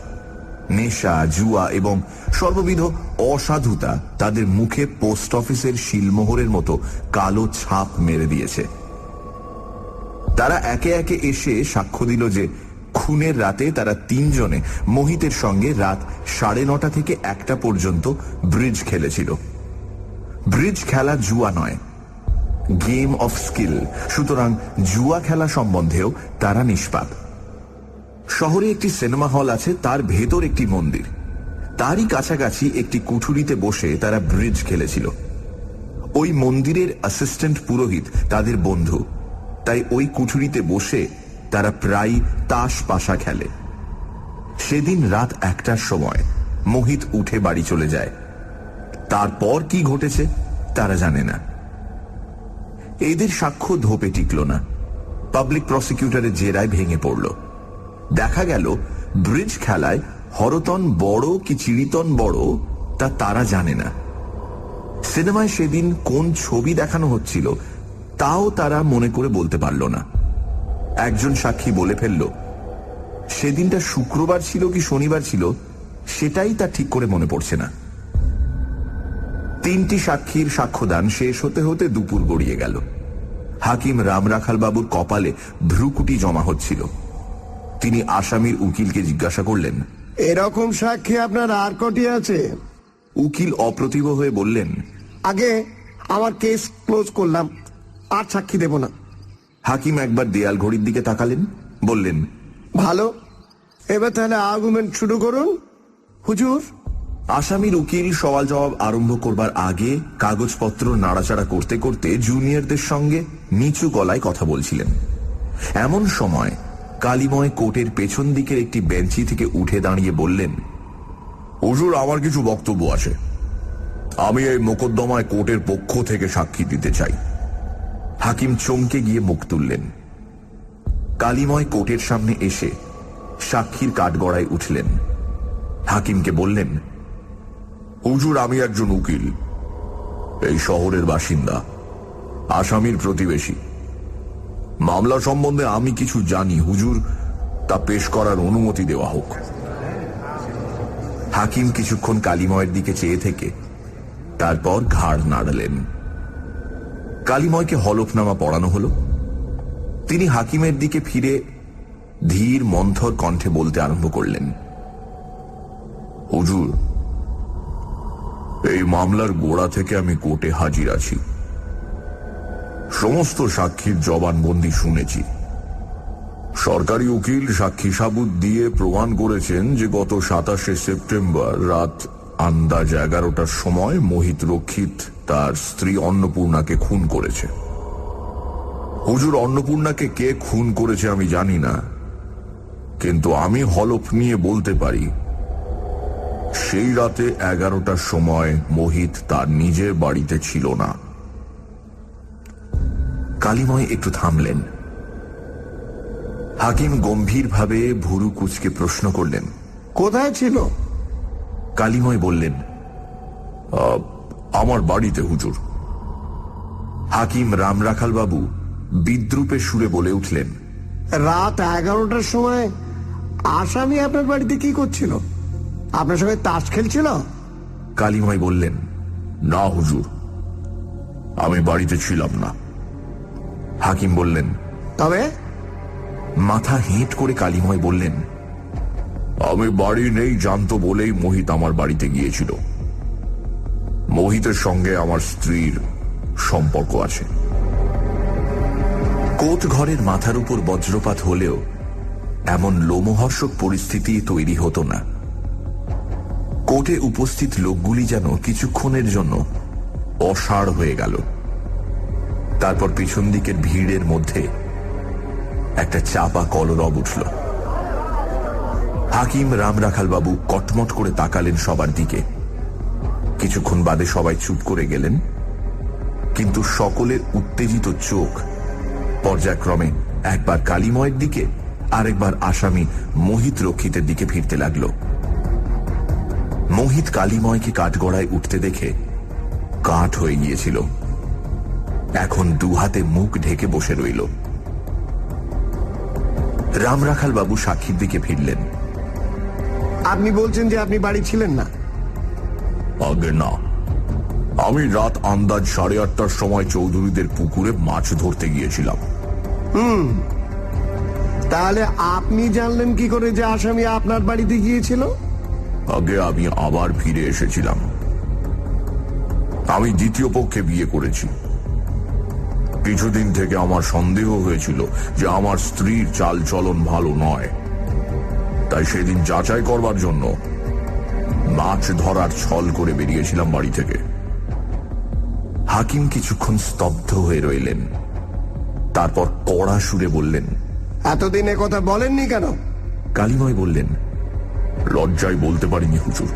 নেশা, জুয়া এবং সর্ববিধ অসাধুতা তাদের মুখে পোস্ট অফিসের শিলমোহরের মতো কালো ছাপ মেরে দিয়েছে। তারা একে একে এসে সাক্ষ্য দিল যে খুনের রাতে তারা তিনজনে মোহিতের সঙ্গে রাত 9:30 থেকে 1টা পর্যন্ত ব্রিজ খেলেছিল। ব্রিজ খেলা জুয়া নয়, গেম অফ স্কিল, সুতরাং জুয়া খেলা সম্বন্ধেও তারা নিষ্পাপ। শহরে একটি সিনেমা হল আছে, তার ভেতর একটি মন্দির, তারই কাছাকাছি একটি কুঠুরিতে বসে তারা ব্রিজ খেলেছিল। ওই মন্দিরের অ্যাসিস্ট্যান্ট পুরোহিত তাদের বন্ধু, তাই ওই কুঠুরিতে বসে তারা প্রায় তাস পাশা খেলে। সেদিন রাত 1টার সময় মোহিত উঠে বাড়ি চলে যায়। তারপর কি ঘটেছে তারা জানে না। এদের সাক্ষ্য ধোপে টিকল না, পাবলিক প্রসিকিউটরের জেরায় ভেঙে পড়ল। দেখা গেল ব্রিজ খেলায় হরতন বড় কি চিড়িতন বড় তা তারা জানে না। সিনেমায় সেদিন কোন ছবি দেখানো হচ্ছিল তাও তারা মনে করে বলতে পারল না। একজন সাক্ষী বলে ফেলল, সেদিনটা শুক্রবার ছিল কি শনিবার ছিল সেটাই তার ঠিক করে মনে পড়ছে না। 3টি সাক্ষীর সাক্ষ্যদান শেষ হতে হতে দুপুর গড়িয়ে গেল। হাকিম রামরাখাল বাবুর কপালে ভ্রুকুটি জমা হচ্ছিল। তিনি আসামির উকিলকে জিজ্ঞাসা করলেন, এরকম সাক্ষী আপনার আর কটি আছে? উকিল অপ্রতিভ হয়ে বললেন, আগে আমার কেস ক্লোজ করলাম, আর সাক্ষী দেব না। হাকিম একবার দেয়াল ঘড়ির দিকে তাকালেন, বললেন, ভালো, এবার তাহলে আর্গুমেন্ট শুরু করুন। হুজুর। আসামির উকিল সওয়াল জবাব আরম্ভ করবার আগে কাগজপত্র নাড়াচাড়া করতে করতে জুনিয়রদের সঙ্গে নিচু গলায় কথা বলছিলেন। এমন সময় কালিময় কোর্টের পেছন দিকের একটি বেঞ্চি থেকে উঠে দাঁড়িয়ে বললেন, হুজুর, আমার কিছু বক্তব্য আছে। আমি এই মোকদ্দমায় কোর্টের পক্ষ থেকে সাক্ষী দিতে চাই। হাকিম চমকে গিয়ে মুখ তুললেন। কালিময় কোর্টের সামনে এসে সাক্ষীর কাঠগড়ায় উঠলেন। হাকিমকে বললেন, হুজুর, আমি একজন উকিল, এই শহরের বাসিন্দা, আসামির প্রতিবেশী। মামলা সম্বন্ধে আমি কিছু জানি, হুজুর, তা পেশ করার অনুমতি দেওয়া হোক। হাকিম কিছুক্ষণ কালিময়ের দিকে চেয়ে থেকে তারপর ঘাড় নাড়ালেন। কালিময়কে হলফনামা পড়ানো হলো। তিনি হাকিমের দিকে ফিরে ধীর মন্থর কণ্ঠে বলতে আরম্ভ করলেন, হুজুর, এই মামলার গোড়া থেকে আমি কোর্টে হাজির আছি। সমস্ত সাক্ষীর জবানবন্দি শুনেছি। সরকারি উকিল সাক্ষী সাবুত দিয়ে প্রমাণ করেছেন যে গত 27শে সেপ্টেম্বর রাত আন্দাজ 11টার সময় মোহিত রক্ষিত তার স্ত্রী অন্নপূর্ণাকে খুন করেছে। হুজুর, অন্নপূর্ণাকে কে খুন করেছে আমি জানি না, কিন্তু আমি হলফ নিয়ে বলতে পারি সেই রাতে 11টার সময় মোহিত তার নিজের বাড়িতে ছিল না। কালিময় একটু থামলেন। হাকিম গম্ভীরভাবে ভুরু কুঁচকে প্রশ্ন করলেন, কোথায় ছিল? কালিময় বললেন, আমার বাড়িতে হুজুর। হাকিম রামরাখাল বাবু বিদ্রুপের সুরে বলে উঠলেন, রাত 11টার সময় আসামি আপনার বাড়িতে কি করছিল? আপনার সঙ্গে তাস খেলছিল? কালিময় বললেন, না হুজুর, আমি বাড়িতে ছিলাম না। হাকিম বললেন, তবে? মাথা হেঁট করে কালিময় বললেন, আমি বাড়ি নেই জানতো বলেই মোহিত আমার বাড়িতে গিয়েছিল। মোহিতের সঙ্গে আমার স্ত্রীর সম্পর্ক আছে। কোর্ট ঘরের মাথার উপর বজ্রপাত হলেও এমন লোমহর্ষক পরিস্থিতি তৈরি হতো না। কোর্টে উপস্থিত লোকগুলি যেন কিছুক্ষণের জন্য অসাড় হয়ে গেল। তারপর পিছন দিকের ভিড়ের মধ্যে একটা চাপা কলরব উঠল। হাকিম রামরাখাল বাবু কটমট করে তাকালেন সবার দিকে। কিছুক্ষণ বাদে সবাই চুপ করে গেলেন, কিন্তু সকলের উত্তেজিত চোখ পর্যায়ক্রমে একবার কালিময়ের দিকে, আরেকবার আসামি মোহিত রক্ষিতের দিকে ফিরতে লাগল। মোহিত কালিময়কে কাঠগড়ায় উঠতে দেখে কাঠ হয়ে গিয়েছিল। এখন দুহাতে মুখ ঢেকে বসে রইল। রামরাখাল বাবু সাক্ষীর দিকে ফিরলেন। আপনি বলছেন যে আপনি বাড়ি ছিলেন না? আগে না, আমি রাত আন্দাজ 8:30টার সময় চৌধুরীদের পুকুরে মাছ ধরতে গিয়েছিলাম। তাহলে আপনি জানলেন কি করে যে আসামি আপনার বাড়িতে গিয়েছিল? আগে আমি আবার ফিরে এসেছিলাম। আমি দ্বিতীয় পক্ষে বিয়ে করেছি। কিছুদিন থেকে আমার সন্দেহ হয়েছিল যে আমার স্ত্রীর চাল চলন ভালো নয়, তাই সেদিন যাচাই করবার জন্য মাছ ধরার ছল করে বেরিয়েছিলাম বাড়ি থেকে। হাকিম কিছুক্ষণ স্তব্ধ হয়ে রইলেন, তারপর কড়া সুরে বললেন, এতদিন এ কথা বলেননি কেন? কালিময় বললেন, লজ্জায় বলতে পারিনি হুজুর।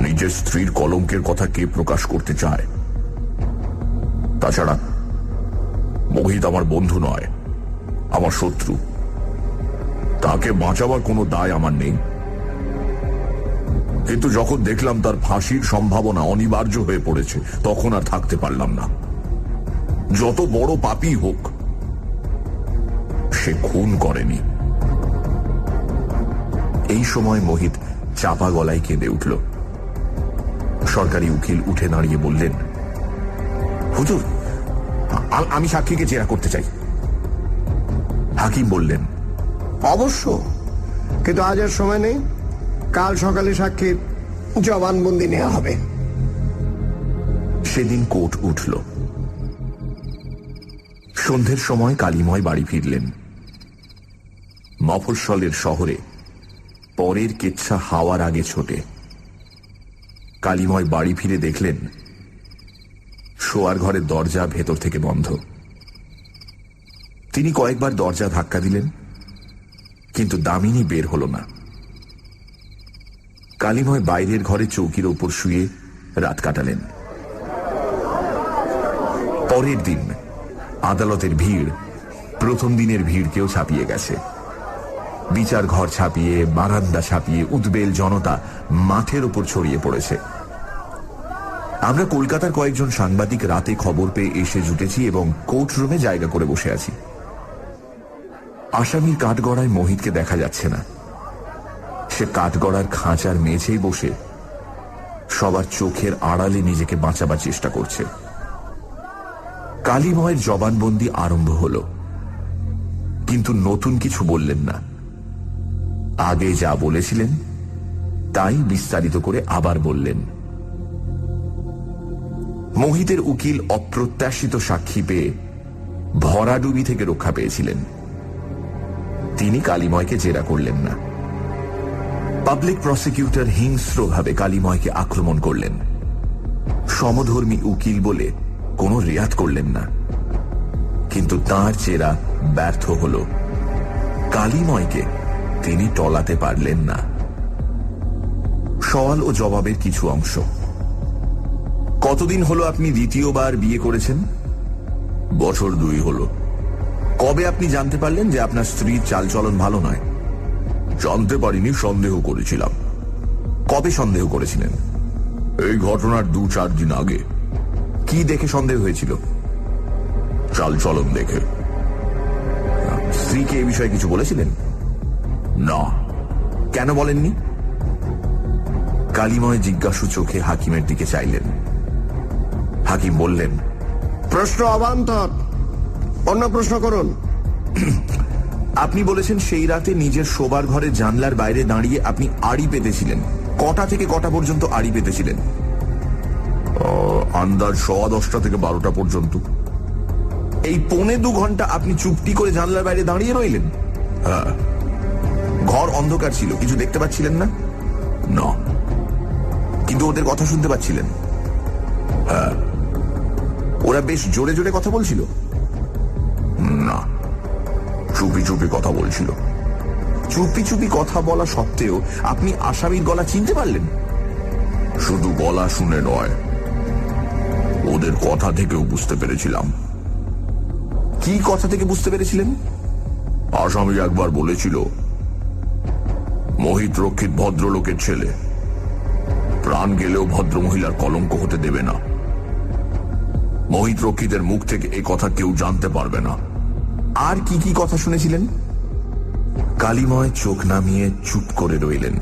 নিজের স্ত্রীর কলঙ্কের কথা কে প্রকাশ করতে চায়? তাছাড়া মোহিত আমার বন্ধু নয়, আমার শত্রু। তাকে বাঁচাবার কোনো দায় আমার নেই। কিন্তু যখন দেখলাম তার ফাঁসির সম্ভাবনা অনিবার্য হয়ে পড়েছে, তখন আর থাকতে পারলাম না। যত বড় পাপী হোক, সে খুন করেনি। এই সময় মোহিত চাপা গলায় কেঁদে উঠল। সরকারি উকিল উঠে দাঁড়িয়ে বললেন, হুজুর, আমি সাক্ষীকে জেরা করতে চাই। হাকিম বললেন, অবশ্য, কিন্তু আজ আর সময় নেই। কাল সকালে সাক্ষীর জবানবন্দি নেওয়া হবে। সেদিন কোর্ট উঠল। সন্ধ্যের সময় কালিময় বাড়ি ফিরলেন। মফস্বলের শহরে পরের কেচ্ছা হাওয়ার আগে ছোটে। কালিময় বাড়ি ফিরে দেখলেন শোয়ার ঘরের দরজা ভেতর থেকে বন্ধ। তিনি কয়েকবার দরজা ধাক্কা দিলেন, কিন্তু দামিনী বের হল না। কালিময় বাইরের ঘরে চৌকির ওপর শুয়ে রাত কাটালেন। পরের দিন আদালতের ভিড় প্রথম দিনের ভিড়কেও ছাপিয়ে গেছে। বিচার ঘর ছাপিয়ে, বারান্দা ছাপিয়ে উদ্বেল জনতা মাঠের ওপর ছড়িয়ে পড়েছে। আমরা কলকাতার কয়েকজন সাংবাদিক রাতে খবর পেয়ে এসে জুটেছি এবং কোর্ট রুমে জায়গা করে বসে আছি। আসামির কাঠগড়ায় মোহিতকে দেখা যাচ্ছে না। সে কাঠগড়ার খাঁচার মেঝেই বসে সবার চোখের আড়ালে নিজেকে বাঁচাবার চেষ্টা করছে। কালিময়ের জবানবন্দি আরম্ভ হল, কিন্তু নতুন কিছু বললেন না। আগে যা বলেছিলেন তাই বিস্তারিত করে আবার বললেন। মোহিতের উকিল অপ্রত্যাশিত সাক্ষী পেয়ে ভরাডুবি থেকে রক্ষা পেয়েছিলেন। তিনি কালিময়কে জেরা করলেন না। পাবলিক প্রসিকিউটর হিংস্রভাবে কালিময়কে আক্রমণ করলেন। সমধর্মী উকিল বলে কোনো রেয়াত করলেন না, কিন্তু তার জেরা ব্যর্থ হল। কালিময়কে তিনি টলাতে পারলেন না। সওয়াল ও জবাবের কিছু অংশ। কতদিন হলো আপনি দ্বিতীয়বার বিয়ে করেছেন? বছর 2 হলো। কবে আপনি জানতে পারলেন যে আপনার স্ত্রীর চালচলন ভালো নয়? জানতে পারিনি, সন্দেহ করেছিলাম। কবে সন্দেহ করেছিলেন? এই ঘটনার 2-4 দিন আগে। কি দেখে সন্দেহ হয়েছিল? চালচলন দেখে। স্ত্রীকে এই বিষয়ে কিছু বলেছিলেন? না। কেন বলেননি? কালিময় জিজ্ঞাসু চোখে হাকিমের দিকে চাইলেন। হাকিম বললেন, প্রশ্ন অবান্তর, অন্য প্রশ্ন করুন। আপনি বলেছেন সেই রাতে নিজের শোবার ঘরে জানলার বাইরে দাঁড়িয়ে আপনি আড়ি পেতেছিলেন। কটা থেকে কটা পর্যন্ত আড়ি পেতেছিলেন? আন্দাজ 10:15 থেকে 12টা পর্যন্ত। এই 1.25 ঘন্টা আপনি চুপটি করে জানলার বাইরে দাঁড়িয়ে রইলেন? হ্যাঁ। ঘর অন্ধকার ছিল, কিছু দেখতে পাচ্ছিলেন না? না। কিন্তু ওদের কথা শুনতে পাচ্ছিলেন? হ্যাঁ। ওরা বেশ জোরে জোরে কথা বলছিল? না, চুপি চুপি কথা বলছিল। চুপি চুপি কথা বলা সত্ত্বেও আপনি আসামির গলা চিনতে পারলেন? শুধু গলা শুনে নয়, ওদের কথা থেকেও বুঝতে পেরেছিলাম। কি কথা থেকে বুঝতে পেরেছিলেন? আসামি একবার বলেছিল, মোহিত রক্ষিত ভদ্রলোকের ছেলে, প্রাণ গেলেও ভদ্র মহিলার কলঙ্ক হতে দেবে না। মোহিত রক্ষিতের মুখ থেকে এই কথা কেউ জানতে পারবে না। আর কি কি কথা শুনেছিলেন? কালিময় চোখ নামিয়ে চুপ করে রইলেন।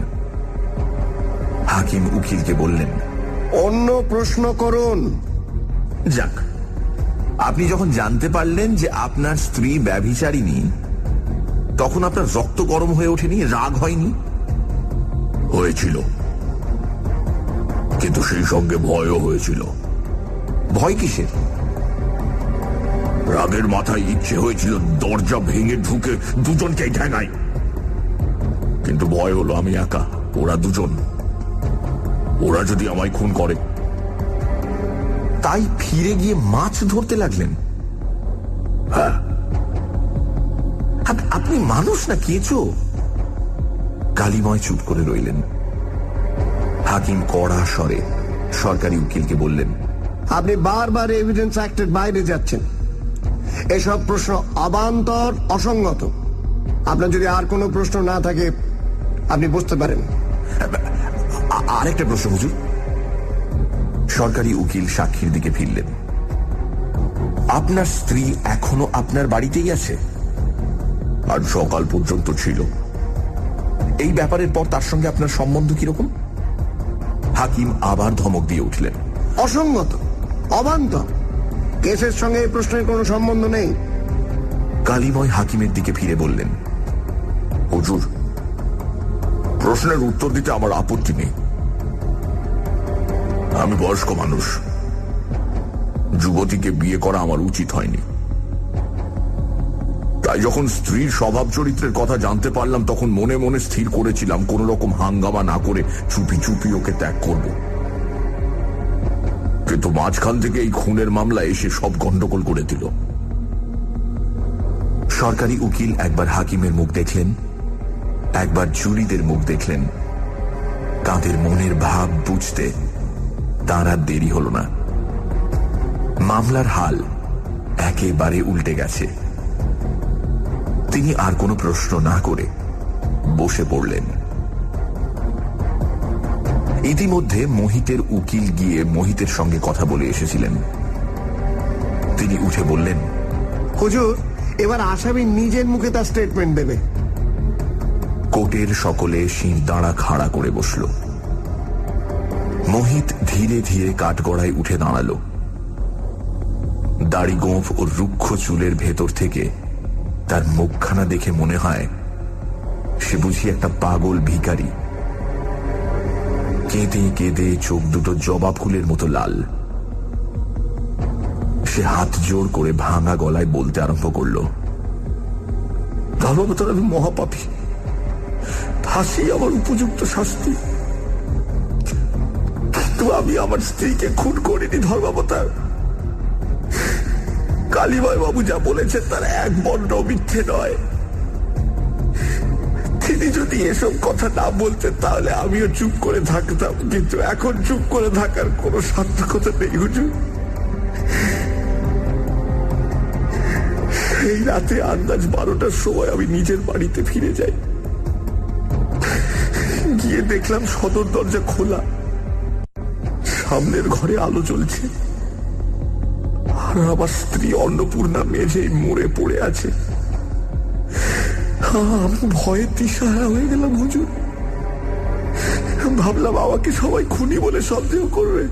হাকিম উকিলকে বললেন, অন্য প্রশ্ন করুন। যাক, আপনি যখন জানতে পারলেন যে আপনার স্ত্রী ব্যভিচারিণী, তখন আপনার রক্ত গরম হয়ে ওঠেনি, রাগ হয়নি? হয়েছিল, কিন্তু সেই সঙ্গে ভয়ও হয়েছিল। ভয় কিসের? রাগের মাথায় ইচ্ছে হয়েছিল দরজা ভেঙে ঢুকে দুজনকেই ঠ্যাঙাই, কিন্তু ভয় হলো আমি একা, ওরা দুজন। ওরা যদি আমায় খুন করে। তাই ফিরে গিয়ে মাছ ধরতে লাগলেন? হ্যাঁ। আপনি মানুষ না কেঁচো? কালিময় চুপ করে রইলেন। হাকিম কড়া স্বরে সরকারি উকিলকে বললেন, আপনি বারবার এভিডেন্স অ্যাক্টের বাইরে যাচ্ছেন। এসব প্রশ্ন অবান্তর, অসঙ্গত। আপনার যদি আর কোনো প্রশ্ন না থাকে আপনি বুঝতে পারেন। আরেকটা প্রশ্ন হুজুর। সরকারি উকিল সাক্ষীর দিকে ফিরলেন। আপনার স্ত্রী এখনো আপনার বাড়িতেই আছে? আজ সকাল পর্যন্ত ছিল। এই ব্যাপারের পর তার সঙ্গে আপনার সম্বন্ধ কিরকম? হাকিম আবার ধমক দিয়ে উঠলেন, অসঙ্গত, অবান্তর। কেসের সঙ্গে এই প্রশ্নের কোনো সম্বন্ধ নেই। কালিময় হাকিমের দিকে ফিরে বললেন, হুজুর, প্রশ্নের উত্তর দিতে আমার আপত্তি নেই। আমি বয়স্ক মানুষ, যুবতীকে বিয়ে করা আমার উচিত হয়নি। তাই যখন স্ত্রীর স্বভাব চরিত্রের কথা জানতে পারলাম, তখন মনে মনে স্থির করেছিলাম কোন রকম হাঙ্গামা না করে চুপি চুপি ওকে ত্যাগ করব। কিন্তু মাঝখান থেকে এই খুনের মামলা এসে সব গন্ডগোল করে দিল। সরকারি উকিল একবার হাকিমের মুখ দেখলেন, একবার জুরিদের মুখ দেখলেন। তাদের মনের ভাব বুঝতে তার আর দেরি হল না। মামলার হাল একেবারে উল্টে গেছে। তিনি আর কোনো প্রশ্ন না করে বসে পড়লেন। ইতিমধ্যে মোহিতের উকিল গিয়ে মোহিতের সঙ্গে কথা বলে এসেছিলেন। তিনি উঠে বললেন, হুজুর, এবার আসামি নিজের মুখে তার স্টেটমেন্ট দেবে। কোর্টের সকলে শির দাঁড়া খাড়া করে বসল। মোহিত ধীরে ধীরে কাঠগড়ায় উঠে দাঁড়ালো। দাড়ি গোঁফ ও রুক্ষ চুলের ভেতর থেকে তার মুখখানা দেখে মনে হয় সে বুঝি একটা পাগল ভিখারি। কেঁদে কেঁদে চোখ দুটো জবা ফুলের মতো লাল। সে হাত জোড় করে ভাঙা গলায় বলতে আরম্ভ করল, ধর্মাবতার, আমি মহাপাপী, ফাঁসি আমার উপযুক্ত শাস্তি, কিন্তু আমি আমার স্ত্রীকে খুন করিনি ধর্মাবতার। কালিময় বাবু যা বলেছেন তার এক বর্ণ মিথ্যে নয়। তিনি যদি এসব কথা না বলতেন তাহলে আমিও চুপ করে থাকতাম, কিন্তু এখন চুপ করে থাকার কোনো সার্থকতা নেই হুজুর। সেই রাতে আন্দাজ 12টার সময় আমি নিজের বাড়িতে ফিরে যাই। গিয়ে দেখলাম সদর দরজা খোলা, সামনের ঘরে আলো জ্বলছে, আর আমার স্ত্রী অন্নপূর্ণা মেঝেই মরে পড়ে আছে। আমি ভয়ে দিশাহারা হয়ে গেলাম হুজুর। ভাবলাম আমাকে সবাই খুনি বলে সন্দেহ করবে।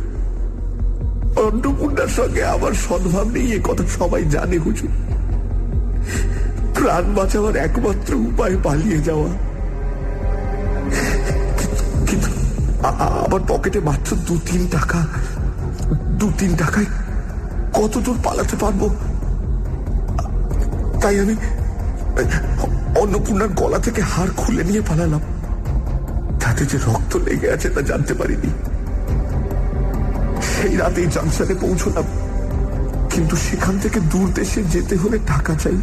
অন্নপূর্ণার সঙ্গে আমার সদ্ভাব নেই, এ কথা সবাই জানে হুজুর। প্রাণ বাঁচাবার একমাত্র উপায় পালিয়ে যাওয়া, কিন্তু আমার পকেটে মাত্র 2-3 টাকা। 2-3 টাকায় কত দূর পালাতে পারবো? তাই আমি অন্নপূর্ণার গলা থেকে হাড় খুলে নিয়ে পালালাম। তাতে যে রক্ত লেগে আছে তা জানতে পারিনি। সেই রাতেই জাংশনে পৌঁছলাম, কিন্তু সেখান থেকে দূর দেশে যেতে হলে টাকা চাই।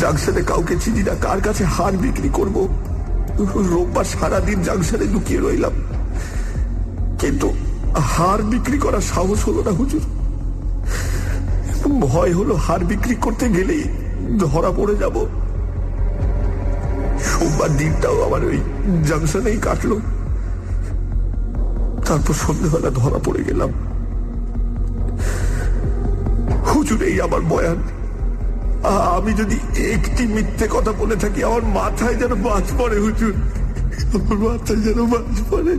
জাংশনে কাউকে চিনি না, কার কাছে হাড় বিক্রি করব? রোববার সারাদিন জাংশনে লুকিয়ে রইলাম, কিন্তু হাড় বিক্রি করার সাহস হলো না হুজুর। ভয় হলো হাড় বিক্রি করতে গেলেই ধরা পড়ে যাব। সোমবার দিনটাও আমার ওই জাংশনেই কাটলো। তারপর সন্ধ্যেবেলা ধরা পড়ে গেলাম। হুজুর, এই আমার বয়ান। আমি যদি একটি মিথ্যে কথা বলে থাকি আমার মাথায় যেন বাজ পড়ে হুজুর, আমার মাথায় যেন বাজ পড়ে।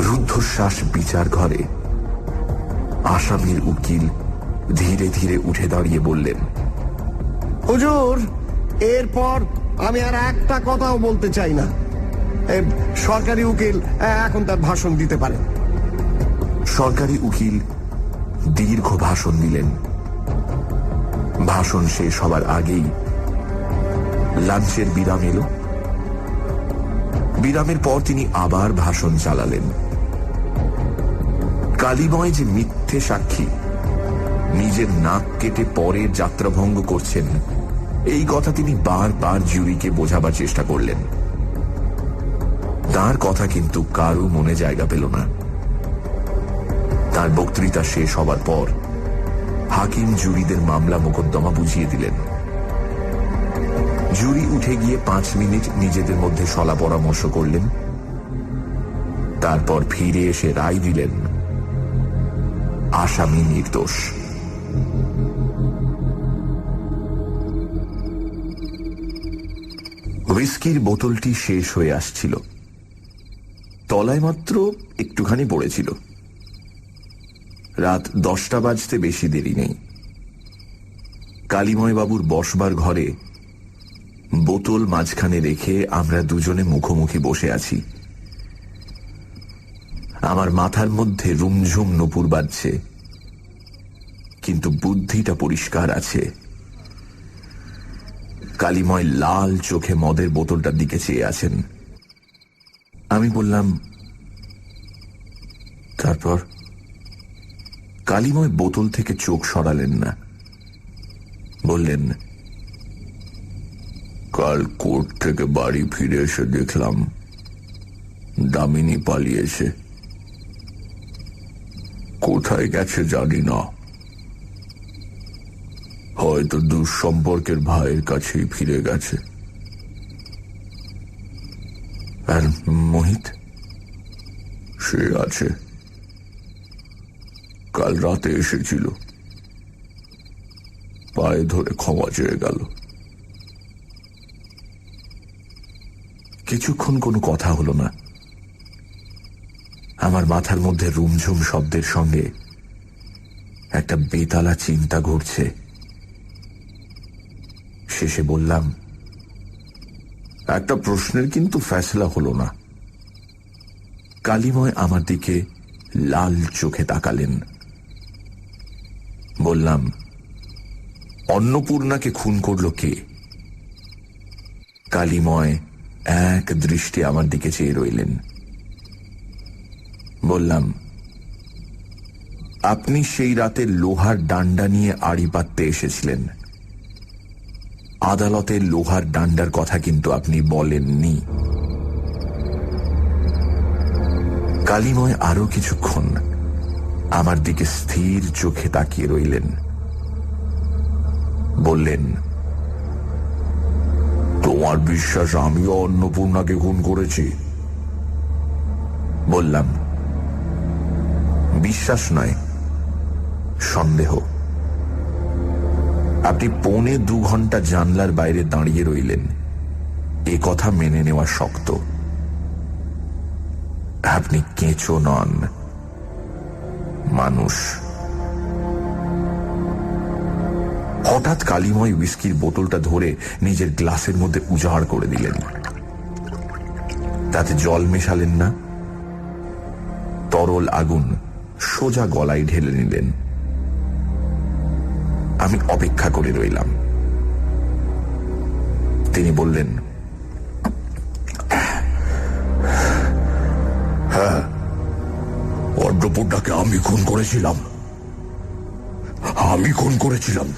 রুদ্ধশ্বাস বিচার ঘরে আসামির উকিল ধীরে ধীরে উঠে দাঁড়িয়ে বললেন, হুজুর, এরপর আমি আর একটা কথাও বলতে চাই না। সরকারি উকিল এখন তার ভাষণ দিতে পারে। সরকারি উকিল দীর্ঘ ভাষণ দিলেন। ভাষণ শেষ হবার আগেই লাঞ্চের বিরাম এলো। বিরামের পর তিনি আবার ভাষণ চালালেন। কালিময় যে মিথ্যে সাক্ষী, নিজের নাক কেটে পরে যাত্রাভঙ্গ করছেন, এই কথা তিনি বারবার জুরিকে বোঝাবার চেষ্টা করলেন। তার কথা কিন্তু কারো মনে জায়গা পেল না। তার বক্তৃতা শেষ হবার পর হাকিম জুরিদের মামলা মোকদ্দমা বুঝিয়ে দিলেন। জুরি উঠে গিয়ে 5 মিনিট নিজেদের মধ্যে সলা পরামর্শ করলেন। তারপর ফিরে এসে রায় দিলেন, আসামি নির্দোষ। হুইস্কির বোতলটি শেষ হয়ে আসছিল। তলায় মাত্র একটুখানি পড়েছিল। রাত 10টা বাজতে বেশি দেরি নেই। কালিময় বাবুর বসবার ঘরে বোতল মাঝখানে রেখে আমরা দুজনে মুখোমুখি বসে আছি। আমার মাথার মধ্যে রুমঝুম নূপুর বাজছে, কিন্তু বুদ্ধিটা পরিষ্কার আছে। কালিময় লাল চোখে মদের বোতলটার দিকে চেয়ে আছেন। আমি বললাম, তারপর? কালিময় বোতল থেকে চোখ সরালেন না। বললেন, কাল কোর্ট থেকে বাড়ি ফিরে এসে দেখলাম দামিনী পালিয়েছে। কোথায় গেছে জানি না, হয়তো দুঃসম্পর্কের ভাইয়ের কাছেই ফিরে গেছে। আর মোহিত? সে আছে, কাল রাতে এসেছিল, পায়ে ধরে ক্ষমা চেয়ে গেল। কিছুক্ষণ কোনো কথা হলো না। আমার মাথার মধ্যে রুমঝুম শব্দের সঙ্গে একটা বেতালা চিন্তা ঘুরছে। শেষে বললাম, একটা প্রশ্নের কিন্তু ফয়সালা হলো না। কালিময় আমার দিকে লাল চোখে তাকালেন। বললাম, অন্নপূর্ণাকে খুন করল কে? কালিময় এক দৃষ্টি আমার দিকে চেয়ে রইলেন। বললাম, আপনি সেই রাতে লোহার ডান্ডা নিয়ে আড়ি পাততে এসেছিলেন। আদালতে লোহার ডান্ডার কথা কিন্তু আপনি বলেননি। কালিময় আরো কিছুক্ষণ আমার দিকে স্থির চোখে তাকিয়ে রইলেন। বললেন, তোমার বিশ্বাস আমিও অন্নপূর্ণাকে খুন করেছি? বললাম, বিশ্বাস নয়, সন্দেহ। আপনি 1.25 ঘন্টা জানলার বাইরে দাঁড়িয়ে রইলেন, এ কথা মেনে নেওয়া শক্ত। আপনি কেঁচো নন, মানুষ। হঠাৎ কালিময় হুইস্কির বোতলটা ধরে নিজের গ্লাসের মধ্যে উজাড় করে দিলেন। তাতে জল মেশালেন না, তরল আগুন সোজা গলায় ঢেলে নিলেন। আমি অপেক্ষা করে রইলাম। তিনি বললেন, হ্যাঁ, অন্নপূর্ণাকে আমি খুন করেছিলাম। আমি খুন করেছিলাম,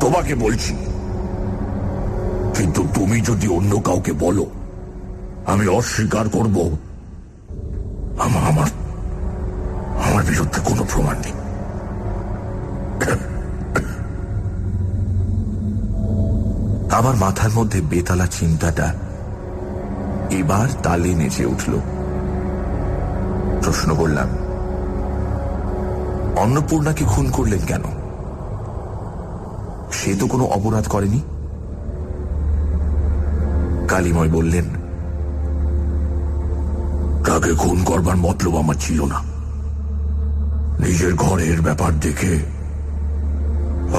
তোমাকে বলছি। কিন্তু তুমি যদি অন্য কাউকে বলো, আমি অস্বীকার করব। আমার বিরুদ্ধে কোনো প্রমাণ নেই। আমার মাথার মধ্যে বেতালা চিন্তাটা এবার তালে নেচে উঠল। প্রশ্ন করলাম, অন্নপূর্ণাকে খুন করলেন কেন? সে তো কোনো অপরাধ করেনি। কালীময় বললেন, তাকে খুন করবার মতলব আমার ছিল না। নিজের ঘরের ব্যাপার দেখে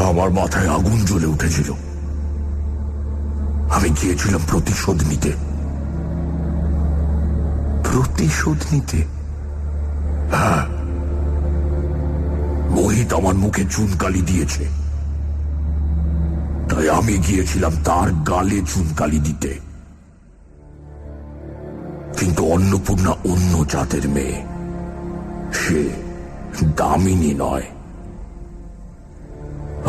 আমার মাথায় আগুন জ্বলে উঠেছিল। আমি গিয়েছিলাম প্রতিশোধ নিতে। প্রতিশোধ নিতে? হ্যাঁ, মোহিত আমার মুখে চুনকালি দিয়েছে, তাই আমি গিয়েছিলাম তার গালে চুনকালি দিতে। কিন্তু অন্নপূর্ণা অন্য জাতের মেয়ে, সে দামিনী নয়।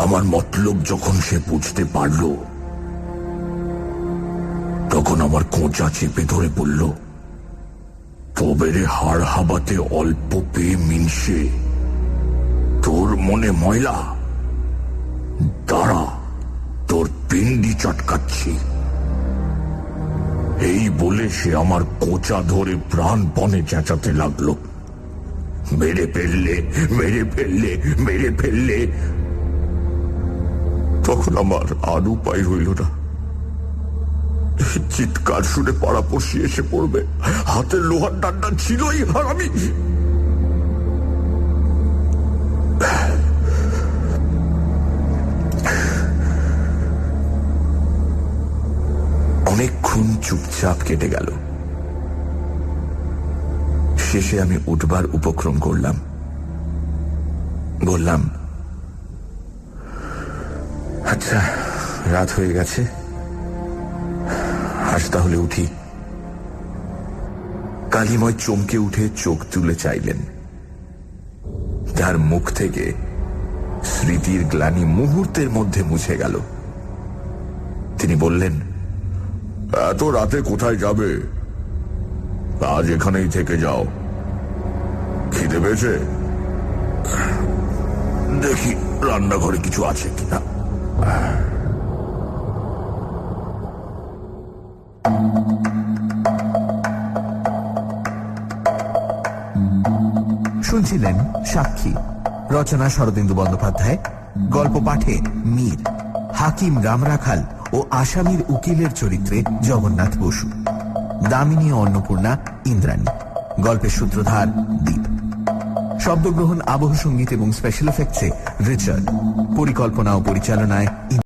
আমার মতলব যখন সে বুঝতে পারল, তখন আমার কোঁচা চেপে ধরে বলল, তবে রে হাড় হাবাতে অল্প পেয়ে মিনসে, তোর মনে ময়লা, দাঁড়া তোর পিন্ডি চটকাচ্ছি। এই বলে সে আমার কোঁচা ধরে প্রাণপণে চেঁচাতে লাগলো, মেরে ফেললে, মেরে ফেললে, মেরে ফেললে। তখন আমার আর উপায় রইল না। চিৎকার শুনে পাড়াপড়শি এসে পড়বে, হাতের লোহার ডান্ডা ছিলই, আর আমি অনেকক্ষণ চুপচাপ কেটে গেল। শেষে আমি উঠবার উপক্রম করলাম। বললাম, আচ্ছা, রাত হয়ে গেছে, আজ তাহলে উঠি। কালীময় চমকে উঠে চোখ তুলে চাইলেন। তার মুখ থেকে স্মৃতির গ্লানি মুহূর্তের মধ্যে মুছে গেল। তিনি বললেন, এত রাতে কোথায় যাবে? আজ এখানেই থেকে যাও। খিদে পেয়েছে? দেখি রান্নাঘরে কিছু আছে কিনা। শুনছিলেন সাক্ষী, রচনা শরদিন্দু বন্দ্যোপাধ্যায়, গল্প পাঠে মীর, হাকিম রামরাখাল ও আসামির উকিলের চরিত্রে জগন্নাথ বসু, দামিনী ও অন্নপূর্ণা ইন্দ্রাণী, গল্পের সূত্রধার দীপ। শব্দগ্রহণ, আবহ সঙ্গীত এবং স্পেশাল এফেক্টসে রিচার্ড, পরিকল্পনা ও পরিচালনায়